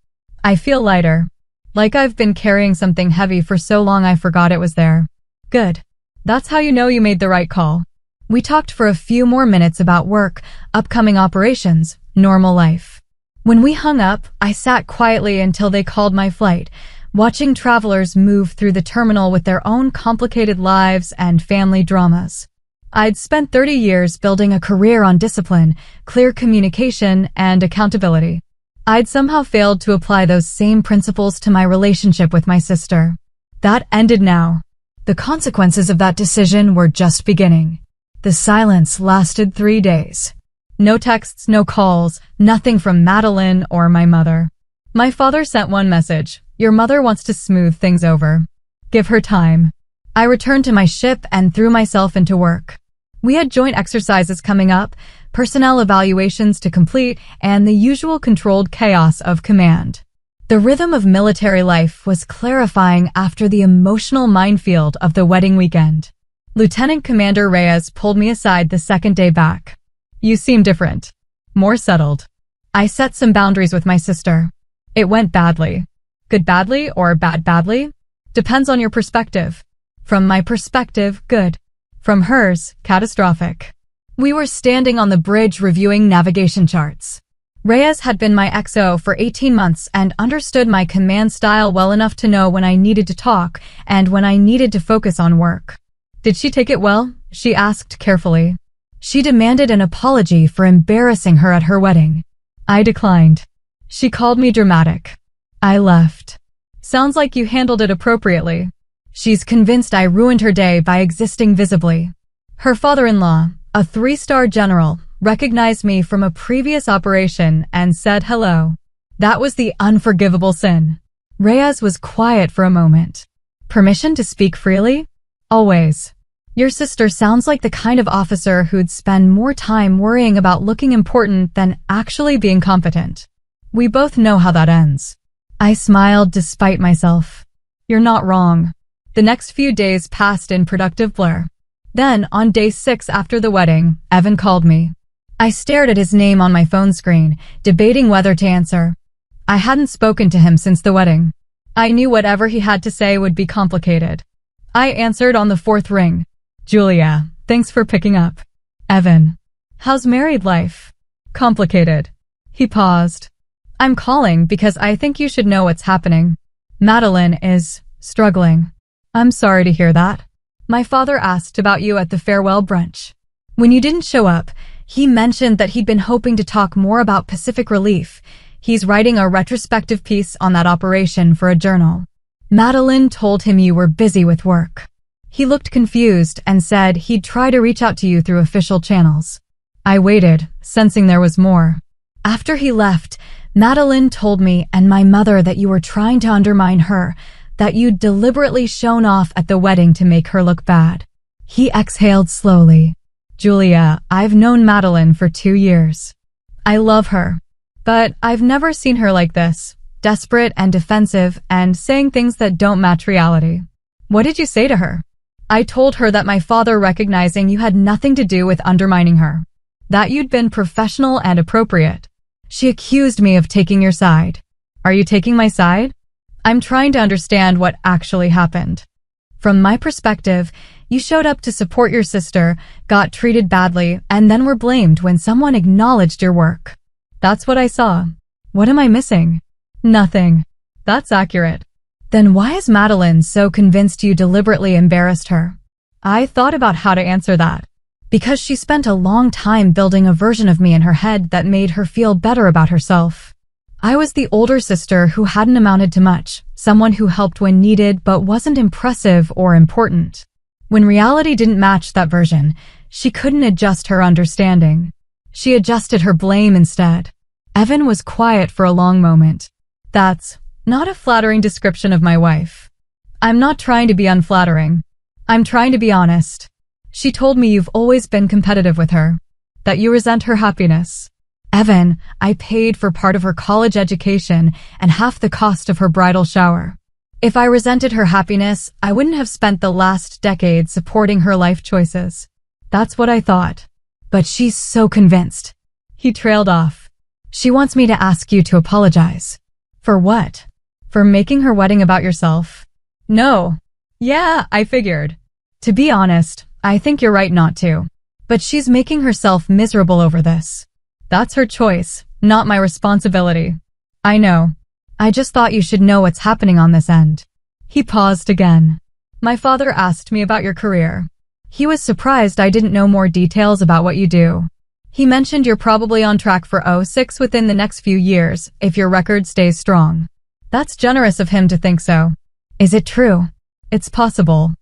I feel lighter. Like I've been carrying something heavy for so long I forgot it was there. Good. That's how you know you made the right call. We talked for a few more minutes about work, upcoming operations, normal life. When we hung up, I sat quietly until they called my flight, watching travelers move through the terminal with their own complicated lives and family dramas. I'd spent 30 years building a career on discipline, clear communication, and accountability. I'd somehow failed to apply those same principles to my relationship with my sister. That ended now. The consequences of that decision were just beginning. The silence lasted 3 days. No texts, no calls, nothing from Madeline or my mother. My father sent one message. Your mother wants to smooth things over. Give her time. I returned to my ship and threw myself into work. We had joint exercises coming up, personnel evaluations to complete, and the usual controlled chaos of command. The rhythm of military life was clarifying after the emotional minefield of the wedding weekend. Lieutenant Commander Reyes pulled me aside the second day back. You seem different. More settled. I set some boundaries with my sister. It went badly. Good badly or bad badly? Depends on your perspective. From my perspective, good. From hers, catastrophic. We were standing on the bridge reviewing navigation charts. Reyes had been my XO for 18 months and understood my command style well enough to know when I needed to talk and when I needed to focus on work. Did she take it well? She asked carefully. She demanded an apology for embarrassing her at her wedding. I declined. She called me dramatic. I left. Sounds like you handled it appropriately. She's convinced I ruined her day by existing visibly. Her father-in-law, a 3-star general, recognized me from a previous operation and said hello. That was the unforgivable sin. Reyes was quiet for a moment. Permission to speak freely? Always. Your sister sounds like the kind of officer who'd spend more time worrying about looking important than actually being competent. We both know how that ends. I smiled despite myself. You're not wrong. The next few days passed in productive blur. Then, on day 6 after the wedding, Evan called me. I stared at his name on my phone screen, debating whether to answer. I hadn't spoken to him since the wedding. I knew whatever he had to say would be complicated. I answered on the 4th ring. Julia, thanks for picking up. Evan, how's married life? Complicated. He paused. I'm calling because I think you should know what's happening. Madeline is struggling. I'm sorry to hear that. My father asked about you at the farewell brunch. When you didn't show up, he mentioned that he'd been hoping to talk more about Pacific Relief. He's writing a retrospective piece on that operation for a journal. Madeline told him you were busy with work. He looked confused and said he'd try to reach out to you through official channels. I waited, sensing there was more. After he left, Madeline told me and my mother that you were trying to undermine her, that you'd deliberately shown off at the wedding to make her look bad. He exhaled slowly. Julia, I've known Madeline for 2 years. I love her. But I've never seen her like this, desperate and defensive and saying things that don't match reality. What did you say to her? I told her that my father recognizing you had nothing to do with undermining her, that you'd been professional and appropriate. She accused me of taking your side. Are you taking my side? I'm trying to understand what actually happened. From my perspective, you showed up to support your sister, got treated badly, and then were blamed when someone acknowledged your work. That's what I saw. What am I missing? Nothing. That's accurate. Then why is Madeline so convinced you deliberately embarrassed her? I thought about how to answer that. Because she spent a long time building a version of me in her head that made her feel better about herself. I was the older sister who hadn't amounted to much, someone who helped when needed but wasn't impressive or important. When reality didn't match that version, she couldn't adjust her understanding. She adjusted her blame instead. Evan was quiet for a long moment. That's not a flattering description of my wife. I'm not trying to be unflattering. I'm trying to be honest. She told me you've always been competitive with her, that you resent her happiness. Evan, I paid for part of her college education and half the cost of her bridal shower. If I resented her happiness, I wouldn't have spent the last decade supporting her life choices. That's what I thought. But she's so convinced. He trailed off. She wants me to ask you to apologize. For what? For making her wedding about yourself? No. Yeah, I figured. To be honest, I think you're right not to. But she's making herself miserable over this. That's her choice, not my responsibility. I know. I just thought you should know what's happening on this end. He paused again. My father asked me about your career. He was surprised I didn't know more details about what you do. He mentioned you're probably on track for 06 within the next few years, if your record stays strong. That's generous of him to think so. Is it true? It's possible.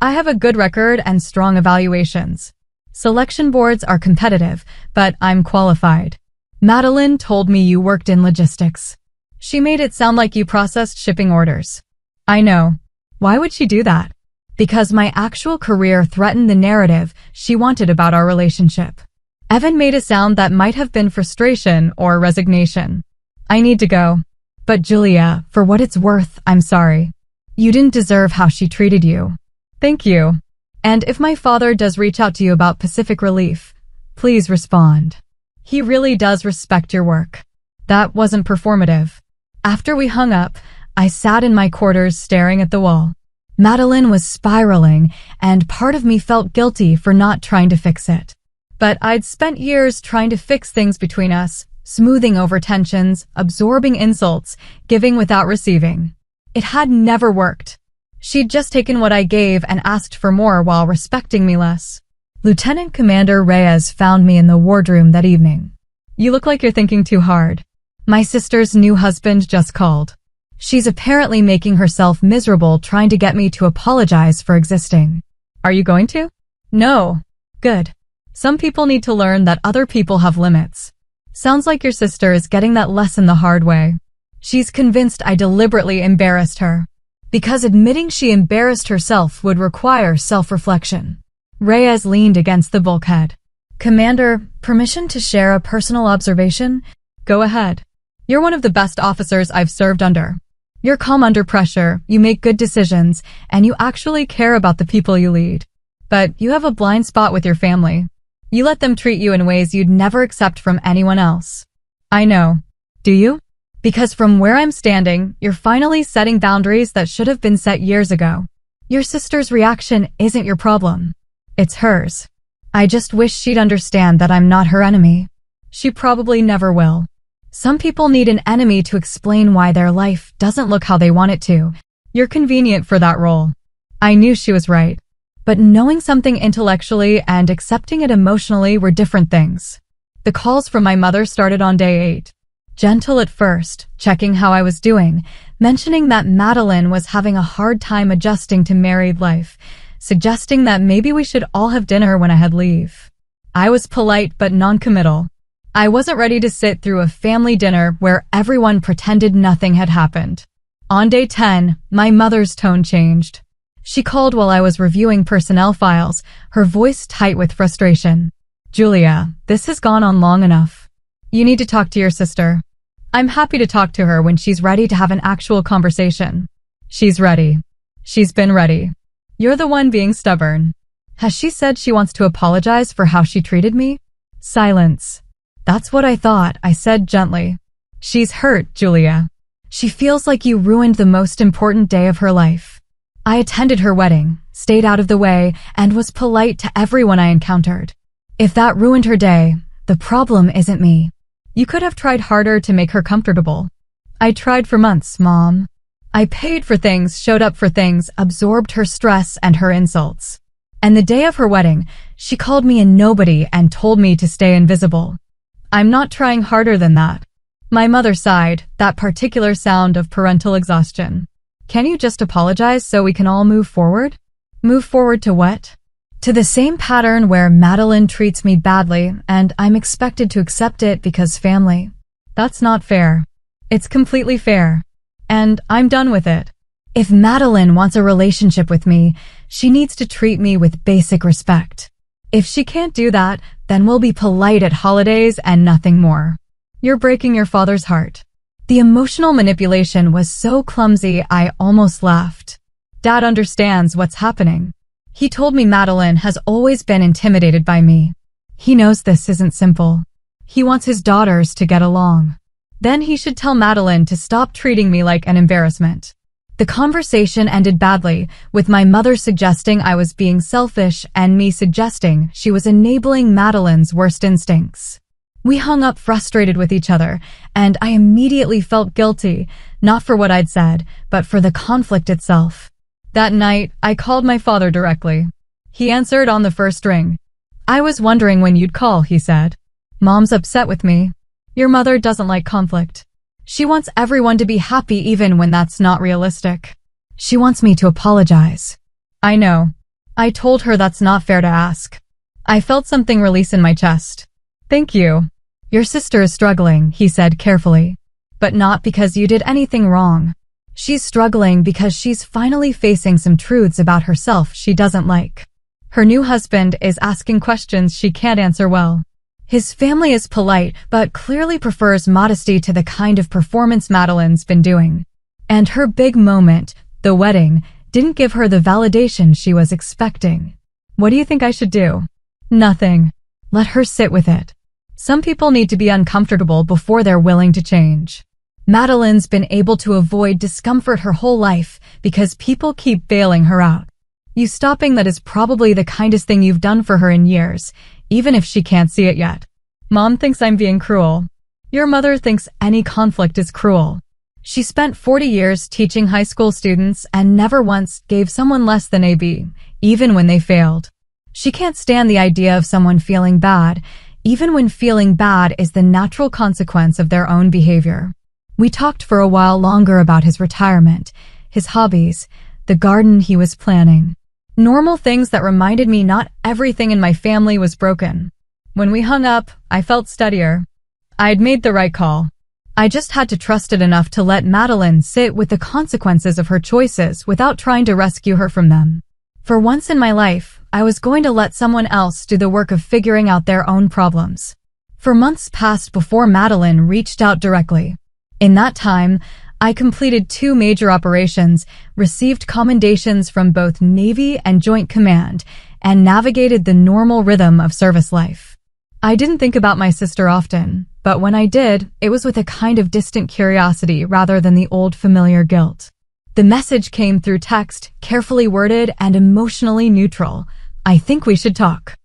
I have a good record and strong evaluations. Selection boards are competitive, but I'm qualified. Madeline told me you worked in logistics. She made it sound like you processed shipping orders. I know. Why would she do that? Because my actual career threatened the narrative she wanted about our relationship. Evan made a sound that might have been frustration or resignation. I need to go. But Julia, for what it's worth, I'm sorry. You didn't deserve how she treated you. Thank you. And if my father does reach out to you about Pacific Relief, please respond. He really does respect your work. That wasn't performative. After we hung up, I sat in my quarters staring at the wall. Madeline was spiraling, and part of me felt guilty for not trying to fix it. But I'd spent years trying to fix things between us, smoothing over tensions, absorbing insults, giving without receiving. It had never worked. She'd just taken what I gave and asked for more while respecting me less. Lieutenant Commander Reyes found me in the wardroom that evening. You look like you're thinking too hard. My sister's new husband just called. She's apparently making herself miserable trying to get me to apologize for existing. Are you going to? No. Good. Some people need to learn that other people have limits. Sounds like your sister is getting that lesson the hard way. She's convinced I deliberately embarrassed her. Because admitting she embarrassed herself would require self-reflection. Reyes leaned against the bulkhead. Commander, permission to share a personal observation? Go ahead. You're one of the best officers I've served under. You're calm under pressure, you make good decisions, and you actually care about the people you lead. But you have a blind spot with your family. You let them treat you in ways you'd never accept from anyone else. I know. Do you? Because from where I'm standing, you're finally setting boundaries that should have been set years ago. Your sister's reaction isn't your problem. It's hers. I just wish she'd understand that I'm not her enemy. She probably never will. Some people need an enemy to explain why their life doesn't look how they want it to. You're convenient for that role. I knew she was right. But knowing something intellectually and accepting it emotionally were different things. The calls from my mother started on day 8. Gentle at first, checking how I was doing, mentioning that Madeline was having a hard time adjusting to married life, suggesting that maybe we should all have dinner when I had leave. I was polite but non-committal. I wasn't ready to sit through a family dinner where everyone pretended nothing had happened. On day 10, my mother's tone changed. She called while I was reviewing personnel files, her voice tight with frustration. Julia, this has gone on long enough. You need to talk to your sister. I'm happy to talk to her when she's ready to have an actual conversation. She's ready. She's been ready. You're the one being stubborn. Has she said she wants to apologize for how she treated me? Silence. That's what I thought, I said gently. She's hurt, Julia. She feels like you ruined the most important day of her life. I attended her wedding, stayed out of the way, and was polite to everyone I encountered. If that ruined her day, the problem isn't me. You could have tried harder to make her comfortable. I tried for months, Mom. I paid for things, showed up for things, absorbed her stress and her insults. And the day of her wedding, she called me a nobody and told me to stay invisible. I'm not trying harder than that. My mother sighed, that particular sound of parental exhaustion. Can you just apologize so we can all move forward? Move forward to what? To the same pattern where Madeline treats me badly and I'm expected to accept it because family. That's not fair. It's completely fair. And I'm done with it. If Madeline wants a relationship with me, she needs to treat me with basic respect. If she can't do that, then we'll be polite at holidays and nothing more. You're breaking your father's heart. The emotional manipulation was so clumsy I almost laughed. Dad understands what's happening. He told me Madeline has always been intimidated by me. He knows this isn't simple. He wants his daughters to get along. Then he should tell Madeline to stop treating me like an embarrassment. The conversation ended badly, with my mother suggesting I was being selfish and me suggesting she was enabling Madeline's worst instincts. We hung up frustrated with each other, and I immediately felt guilty, not for what I'd said, but for the conflict itself. That night, I called my father directly. He answered on the first ring. I was wondering when you'd call, he said. Mom's upset with me. Your mother doesn't like conflict. She wants everyone to be happy even when that's not realistic. She wants me to apologize. I know. I told her that's not fair to ask. I felt something release in my chest. Thank you. Your sister is struggling, he said carefully. But not because you did anything wrong. She's struggling because she's finally facing some truths about herself she doesn't like. Her new husband is asking questions she can't answer well. His family is polite, but clearly prefers modesty to the kind of performance Madeline's been doing. And her big moment, the wedding, didn't give her the validation she was expecting. What do you think I should do? Nothing. Let her sit with it. Some people need to be uncomfortable before they're willing to change. Madeline's been able to avoid discomfort her whole life because people keep bailing her out. You stopping that is probably the kindest thing you've done for her in years, even if she can't see it yet. Mom thinks I'm being cruel. Your mother thinks any conflict is cruel. She spent 40 years teaching high school students and never once gave someone less than a B, even when they failed. She can't stand the idea of someone feeling bad, even when feeling bad is the natural consequence of their own behavior. We talked for a while longer about his retirement, his hobbies, the garden he was planning. Normal things that reminded me not everything in my family was broken. When we hung up, I felt steadier. I'd made the right call. I just had to trust it enough to let Madeline sit with the consequences of her choices without trying to rescue her from them. For once in my life, I was going to let someone else do the work of figuring out their own problems. For months passed before Madeline reached out directly. In that time, I completed 2 major operations, received commendations from both Navy and Joint Command, and navigated the normal rhythm of service life. I didn't think about my sister often, but when I did, it was with a kind of distant curiosity rather than the old familiar guilt. The message came through text, carefully worded and emotionally neutral. I think we should talk.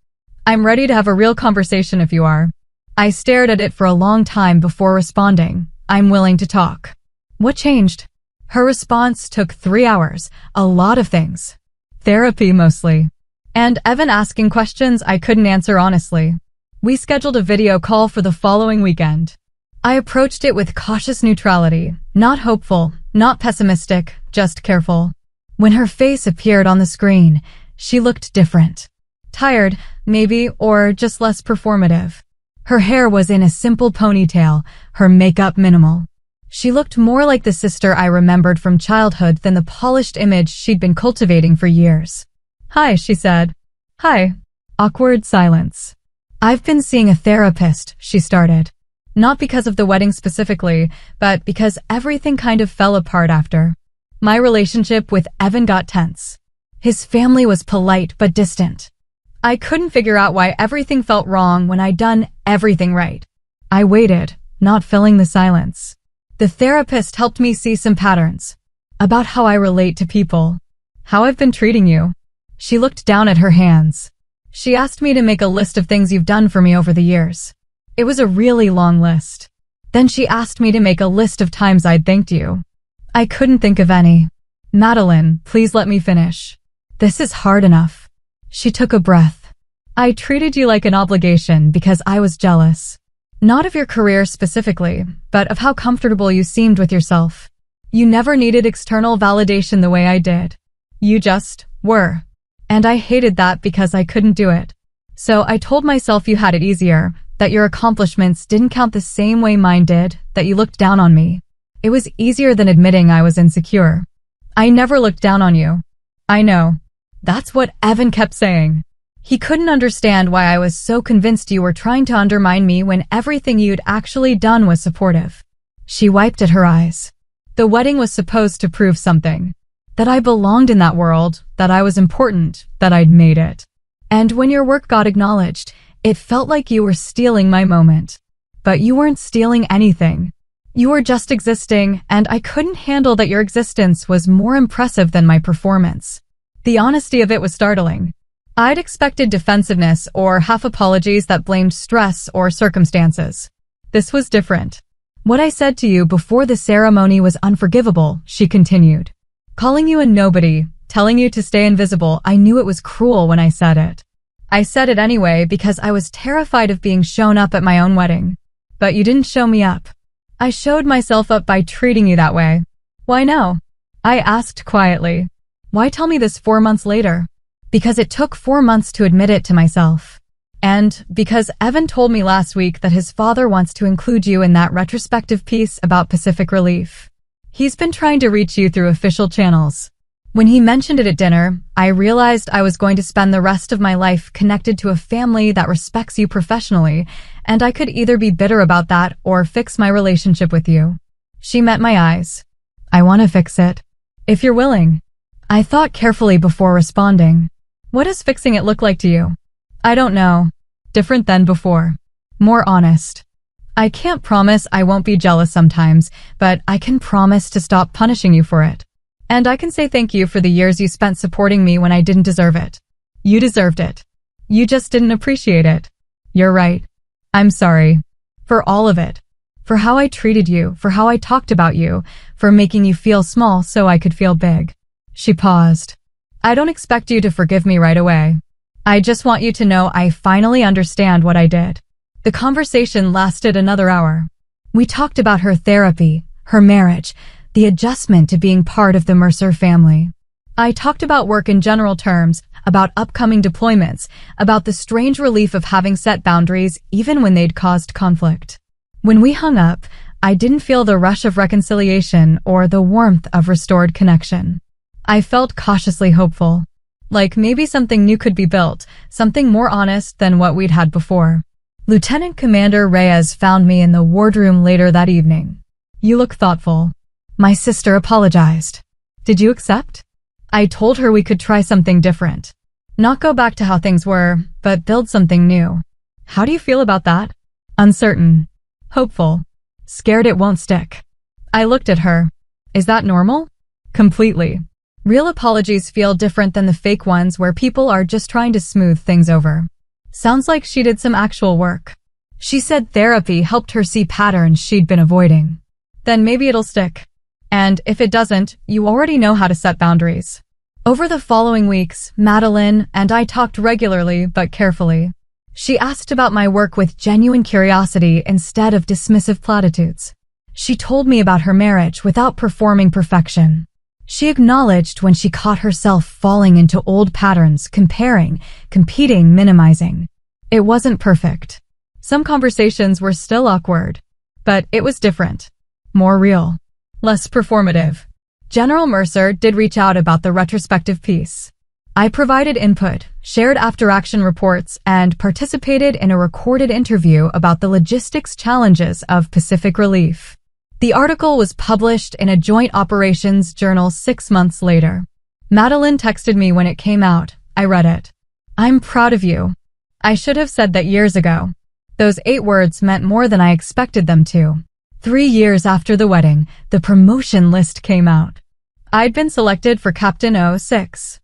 I'm ready to have a real conversation if you are. I stared at it for a long time before responding. I'm willing to talk. What changed? Her response took 3 hours, a lot of things. Therapy mostly. And Evan asking questions I couldn't answer honestly. We scheduled a video call for the following weekend. I approached it with cautious neutrality, not hopeful, not pessimistic, just careful. When her face appeared on the screen, she looked different. Tired, maybe, or just less performative. Her hair was in a simple ponytail, her makeup minimal. She looked more like the sister I remembered from childhood than the polished image she'd been cultivating for years. Hi, she said. Hi. Awkward silence. I've been seeing a therapist, she started. Not because of the wedding specifically, but because everything kind of fell apart after. My relationship with Evan got tense. His family was polite but distant. I couldn't figure out why everything felt wrong when I'd done everything right. I waited, not filling the silence. The therapist helped me see some patterns. About how I relate to people. How I've been treating you. She looked down at her hands. She asked me to make a list of things you've done for me over the years. It was a really long list. Then she asked me to make a list of times I'd thanked you. I couldn't think of any. Madeline, please let me finish. This is hard enough. She took a breath. I treated you like an obligation because I was jealous. Not of your career specifically, but of how comfortable you seemed with yourself. You never needed external validation the way I did. You just were. And I hated that because I couldn't do it. So I told myself you had it easier, that your accomplishments didn't count the same way mine did, that you looked down on me. It was easier than admitting I was insecure. I never looked down on you. I know. That's what Evan kept saying. He couldn't understand why I was so convinced you were trying to undermine me when everything you'd actually done was supportive. She wiped at her eyes. The wedding was supposed to prove something. That I belonged in that world, that I was important, that I'd made it. And when your work got acknowledged, it felt like you were stealing my moment. But you weren't stealing anything. You were just existing, and I couldn't handle that your existence was more impressive than my performance. The honesty of it was startling. I'd expected defensiveness or half apologies that blamed stress or circumstances. This was different. What I said to you before the ceremony was unforgivable, she continued. Calling you a nobody, telling you to stay invisible, I knew it was cruel when I said it. I said it anyway because I was terrified of being shown up at my own wedding. But you didn't show me up. I showed myself up by treating you that way. Why no? I asked quietly. Why tell me this 4 months later? Because it took 4 months to admit it to myself. And because Evan told me last week that his father wants to include you in that retrospective piece about Pacific Relief. He's been trying to reach you through official channels. When he mentioned it at dinner, I realized I was going to spend the rest of my life connected to a family that respects you professionally, and I could either be bitter about that or fix my relationship with you. She met my eyes. I want to fix it. If you're willing. I thought carefully before responding. What does fixing it look like to you? I don't know. Different than before. More honest. I can't promise I won't be jealous sometimes, but I can promise to stop punishing you for it. And I can say thank you for the years you spent supporting me when I didn't deserve it. You deserved it. You just didn't appreciate it. You're right. I'm sorry. For all of it. For how I treated you, for how I talked about you, for making you feel small so I could feel big. She paused. I don't expect you to forgive me right away. I just want you to know I finally understand what I did. The conversation lasted another hour. We talked about her therapy, her marriage, the adjustment to being part of the Mercer family. I talked about work in general terms, about upcoming deployments, about the strange relief of having set boundaries even when they'd caused conflict. When we hung up, I didn't feel the rush of reconciliation or the warmth of restored connection. I felt cautiously hopeful. Like maybe something new could be built, something more honest than what we'd had before. Lieutenant Commander Reyes found me in the wardroom later that evening. You look thoughtful. My sister apologized. Did you accept? I told her we could try something different. Not go back to how things were, but build something new. How do you feel about that? Uncertain. Hopeful. Scared it won't stick. I looked at her. Is that normal? Completely. Real apologies feel different than the fake ones where people are just trying to smooth things over. Sounds like she did some actual work. She said therapy helped her see patterns she'd been avoiding. Then maybe it'll stick. And if it doesn't, you already know how to set boundaries. Over the following weeks, Madeline and I talked regularly but carefully. She asked about my work with genuine curiosity instead of dismissive platitudes. She told me about her marriage without performing perfection. She acknowledged when she caught herself falling into old patterns, comparing, competing, minimizing. It wasn't perfect. Some conversations were still awkward, but it was different. More real. Less performative. General Mercer did reach out about the retrospective piece. I provided input, shared after-action reports, and participated in a recorded interview about the logistics challenges of Pacific Relief. The article was published in a joint operations journal 6 months later. Madeline texted me when it came out. I read it. I'm proud of you. I should have said that years ago. Those 8 words meant more than I expected them to. 3 years after the wedding, the promotion list came out. I'd been selected for Captain 06.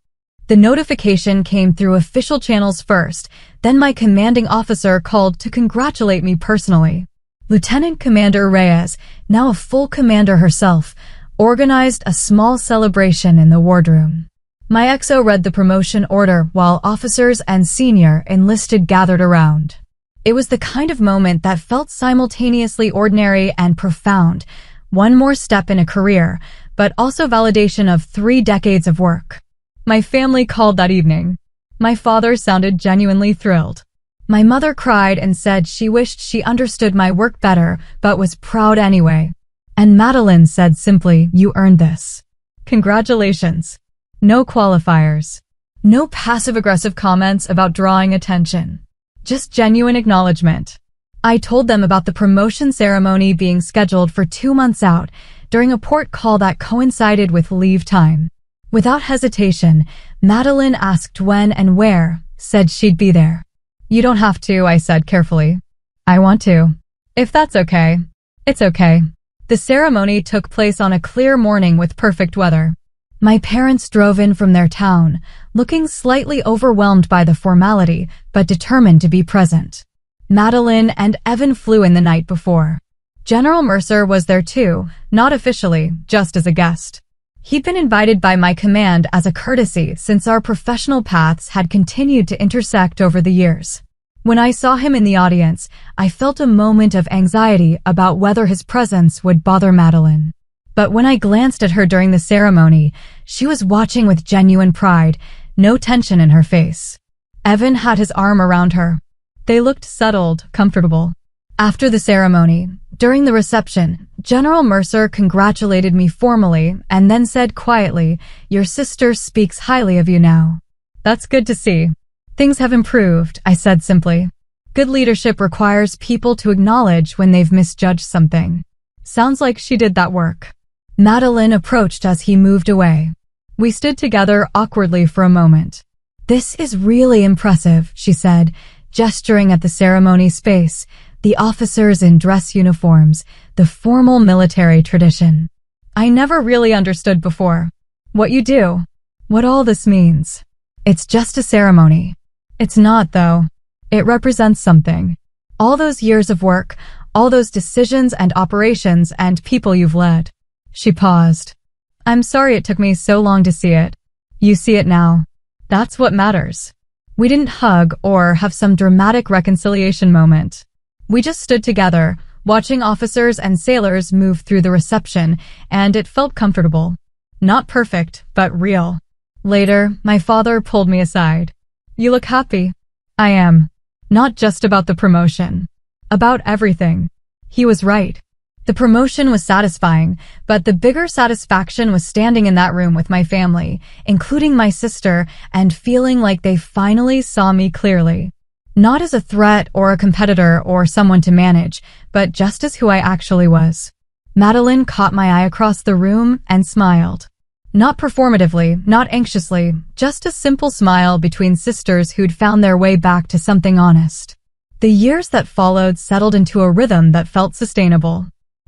The notification came through official channels first, then my commanding officer called to congratulate me personally. Lieutenant Commander Reyes, now a full commander herself, organized a small celebration in the wardroom. My XO read the promotion order while officers and senior enlisted gathered around. It was the kind of moment that felt simultaneously ordinary and profound, one more step in a career, but also validation of 3 decades of work. My family called that evening. My father sounded genuinely thrilled. My mother cried and said she wished she understood my work better, but was proud anyway. And Madeline said simply, "You earned this." Congratulations. No qualifiers. No passive-aggressive comments about drawing attention. Just genuine acknowledgement. I told them about the promotion ceremony being scheduled for 2 months out during a port call that coincided with leave time. Without hesitation, Madeline asked when and where, said she'd be there. You don't have to, I said carefully. I want to. If that's okay. It's okay. The ceremony took place on a clear morning with perfect weather. My parents drove in from their town, looking slightly overwhelmed by the formality, but determined to be present. Madeline and Evan flew in the night before. General Mercer was there too, not officially, just as a guest. He'd been invited by my command as a courtesy since our professional paths had continued to intersect over the years. When I saw him in the audience, I felt a moment of anxiety about whether his presence would bother Madeline. But when I glanced at her during the ceremony, she was watching with genuine pride, no tension in her face. Evan had his arm around her. They looked settled, comfortable. After the ceremony, during the reception, General Mercer congratulated me formally and then said quietly, "Your sister speaks highly of you now." That's good to see. Things have improved, I said simply. Good leadership requires people to acknowledge when they've misjudged something. Sounds like she did that work. Madeline approached as he moved away. We stood together awkwardly for a moment. "This is really impressive," she said, gesturing at the ceremony space, the officers in dress uniforms, the formal military tradition. I never really understood before. What you do. What all this means. It's just a ceremony. It's not, though. It represents something. All those years of work, all those decisions and operations and people you've led. She paused. I'm sorry it took me so long to see it. You see it now. That's what matters. We didn't hug or have some dramatic reconciliation moment. We just stood together, watching officers and sailors move through the reception, and it felt comfortable. Not perfect, but real. Later, my father pulled me aside. You look happy. I am. Not just about the promotion. About everything. He was right. The promotion was satisfying, but the bigger satisfaction was standing in that room with my family, including my sister, and feeling like they finally saw me clearly. Not as a threat or a competitor or someone to manage, but just as who I actually was. Madeline caught my eye across the room and smiled. Not performatively, not anxiously, just a simple smile between sisters who'd found their way back to something honest. The years that followed settled into a rhythm that felt sustainable.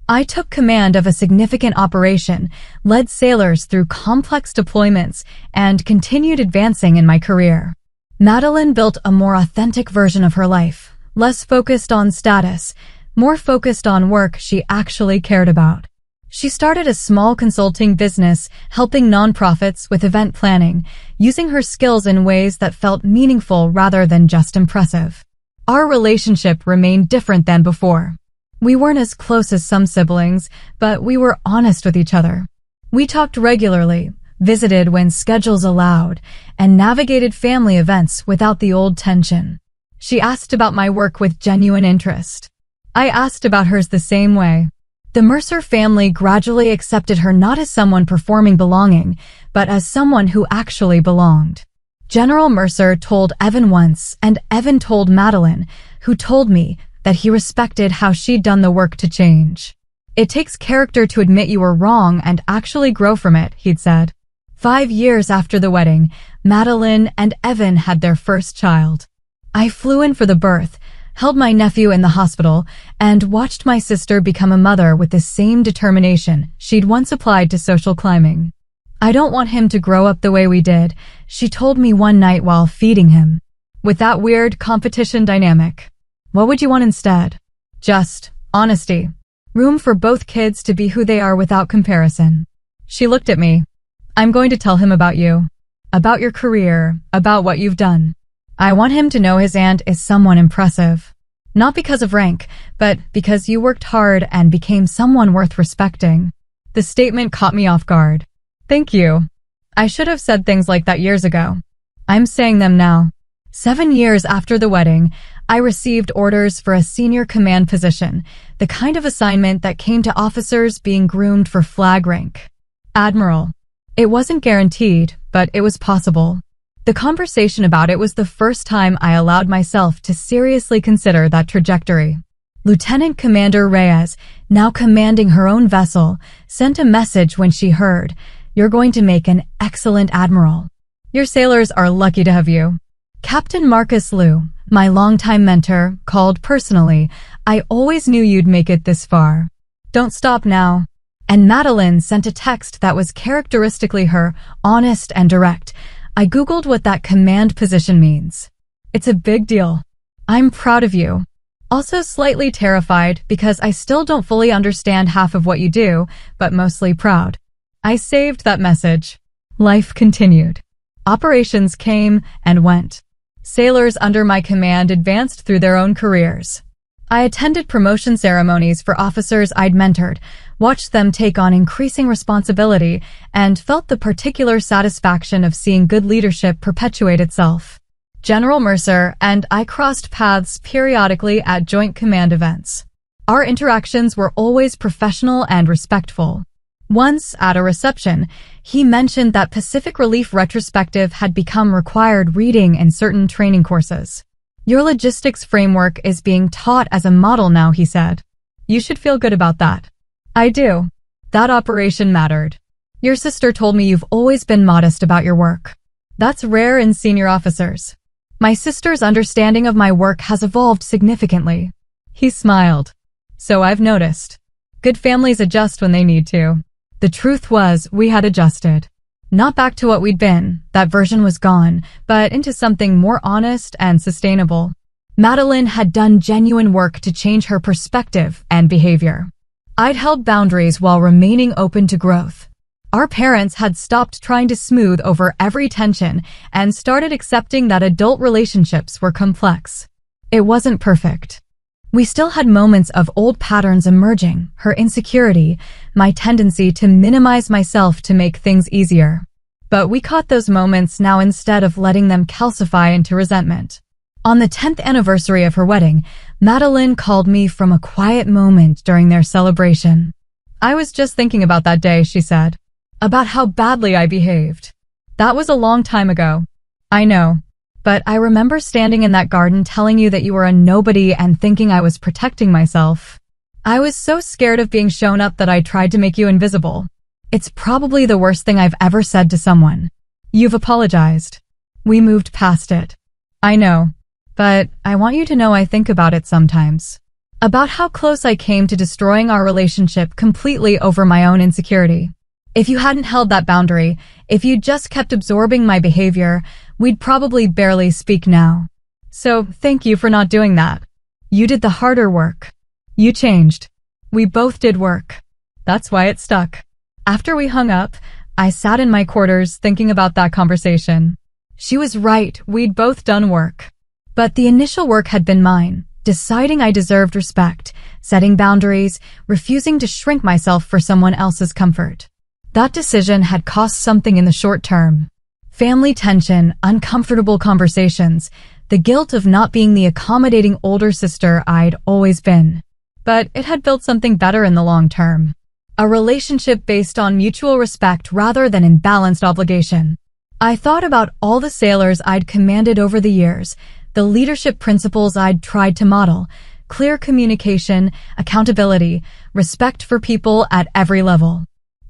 I took command of a significant operation, led sailors through complex deployments, and continued advancing in my career. Madeline built a more authentic version of her life, less focused on status, more focused on work she actually cared about. She started a small consulting business, helping nonprofits with event planning, using her skills in ways that felt meaningful rather than just impressive. Our relationship remained different than before. We weren't as close as some siblings, but we were honest with each other. We talked regularly, visited when schedules allowed, and navigated family events without the old tension. She asked about my work with genuine interest. I asked about hers the same way. The Mercer family gradually accepted her not as someone performing belonging, but as someone who actually belonged. General Mercer told Evan once, and Evan told Madeline, who told me that he respected how she'd done the work to change. It takes character to admit you were wrong and actually grow from it, he'd said. 5 years after the wedding, Madeline and Evan had their first child. I flew in for the birth, held my nephew in the hospital, and watched my sister become a mother with the same determination she'd once applied to social climbing. I don't want him to grow up the way we did, she told me one night while feeding him. With that weird competition dynamic. What would you want instead? Just honesty. Room for both kids to be who they are without comparison. She looked at me. I'm going to tell him about you. About your career, about what you've done. I want him to know his aunt is someone impressive. Not because of rank, but because you worked hard and became someone worth respecting. The statement caught me off guard. Thank you. I should have said things like that years ago. I'm saying them now. 7 years after the wedding, I received orders for a senior command position, the kind of assignment that came to officers being groomed for flag rank. Admiral. It wasn't guaranteed, but it was possible. The conversation about it was the first time I allowed myself to seriously consider that trajectory. Lieutenant Commander Reyes, now commanding her own vessel, sent a message when she heard, "You're going to make an excellent admiral. Your sailors are lucky to have you." Captain Marcus Liu, my longtime mentor, called personally, "I always knew you'd make it this far. Don't stop now." And Madeline sent a text that was characteristically her, honest and direct. I Googled what that command position means. It's a big deal. I'm proud of you. Also slightly terrified because I still don't fully understand half of what you do, but mostly proud. I saved that message. Life continued. Operations came and went. Sailors under my command advanced through their own careers. I attended promotion ceremonies for officers I'd mentored, watched them take on increasing responsibility, and felt the particular satisfaction of seeing good leadership perpetuate itself. General Mercer and I crossed paths periodically at Joint Command events. Our interactions were always professional and respectful. Once, at a reception, he mentioned that Pacific Relief retrospective had become required reading in certain training courses. "Your logistics framework is being taught as a model now," he said. "You should feel good about that." I do. That operation mattered. Your sister told me you've always been modest about your work. That's rare in senior officers. My sister's understanding of my work has evolved significantly. He smiled. So I've noticed. Good families adjust when they need to. The truth was, we had adjusted. Not back to what we'd been, that version was gone, but into something more honest and sustainable. Madeline had done genuine work to change her perspective and behavior. I'd held boundaries while remaining open to growth. Our parents had stopped trying to smooth over every tension and started accepting that adult relationships were complex. It wasn't perfect. We still had moments of old patterns emerging, her insecurity, my tendency to minimize myself to make things easier. But we caught those moments now instead of letting them calcify into resentment. On the 10th anniversary of her wedding, Madeline called me from a quiet moment during their celebration. "I was just thinking about that day," she said. "About how badly I behaved. That was a long time ago. I know. But I remember standing in that garden telling you that you were a nobody and thinking I was protecting myself. I was so scared of being shown up that I tried to make you invisible. It's probably the worst thing I've ever said to someone. You've apologized. We moved past it. I know, but I want you to know I think about it sometimes. About how close I came to destroying our relationship completely over my own insecurity. If you hadn't held that boundary, if you just kept absorbing my behavior, we'd probably barely speak now. So thank you for not doing that. You did the harder work. You changed. We both did work. That's why it stuck. After we hung up, I sat in my quarters thinking about that conversation. She was right, we'd both done work. But the initial work had been mine, deciding I deserved respect, setting boundaries, refusing to shrink myself for someone else's comfort. That decision had cost something in the short term. Family tension, uncomfortable conversations, the guilt of not being the accommodating older sister I'd always been. But it had built something better in the long term. A relationship based on mutual respect rather than imbalanced obligation. I thought about all the sailors I'd commanded over the years, the leadership principles I'd tried to model, clear communication, accountability, respect for people at every level.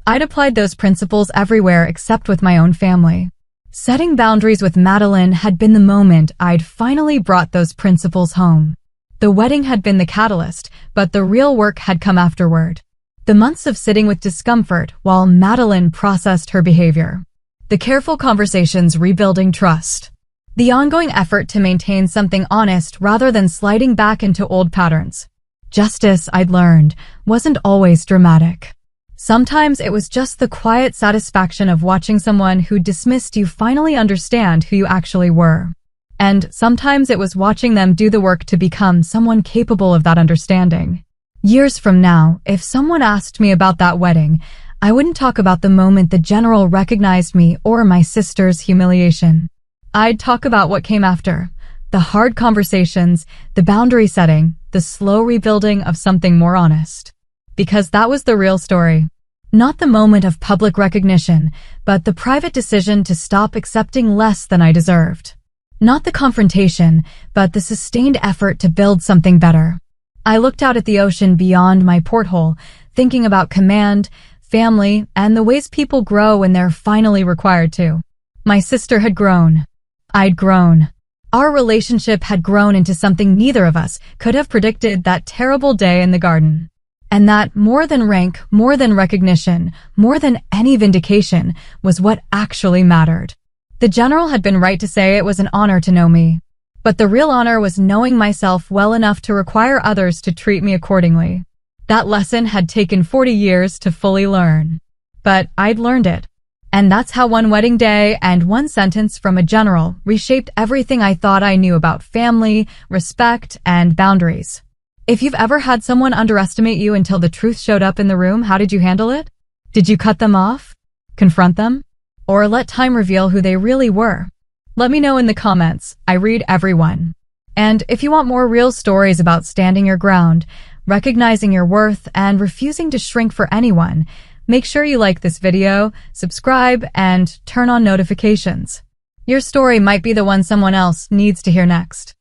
I'd applied those principles everywhere except with my own family. Setting boundaries with Madeline had been the moment I'd finally brought those principles home. The wedding had been the catalyst, but the real work had come afterward. The months of sitting with discomfort while Madeline processed her behavior. The careful conversations rebuilding trust. The ongoing effort to maintain something honest rather than sliding back into old patterns. Justice, I'd learned, wasn't always dramatic. Sometimes it was just the quiet satisfaction of watching someone who dismissed you finally understand who you actually were. And sometimes it was watching them do the work to become someone capable of that understanding. Years from now, if someone asked me about that wedding, I wouldn't talk about the moment the general recognized me or my sister's humiliation. I'd talk about what came after, the hard conversations, the boundary setting, the slow rebuilding of something more honest. Because that was the real story. Not the moment of public recognition, but the private decision to stop accepting less than I deserved. Not the confrontation, but the sustained effort to build something better. I looked out at the ocean beyond my porthole, thinking about command, family, and the ways people grow when they're finally required to. My sister had grown. I'd grown. Our relationship had grown into something neither of us could have predicted that terrible day in the garden. And that, more than rank, more than recognition, more than any vindication, was what actually mattered. The general had been right to say it was an honor to know me. But the real honor was knowing myself well enough to require others to treat me accordingly. That lesson had taken 40 years to fully learn. But I'd learned it. And that's how one wedding day and one sentence from a general reshaped everything I thought I knew about family, respect, and boundaries. If you've ever had someone underestimate you until the truth showed up in the room, how did you handle it? Did you cut them off? Confront them? Or let time reveal who they really were? Let me know in the comments. I read everyone. And if you want more real stories about standing your ground, recognizing your worth, and refusing to shrink for anyone, make sure you like this video, subscribe, and turn on notifications. Your story might be the one someone else needs to hear next.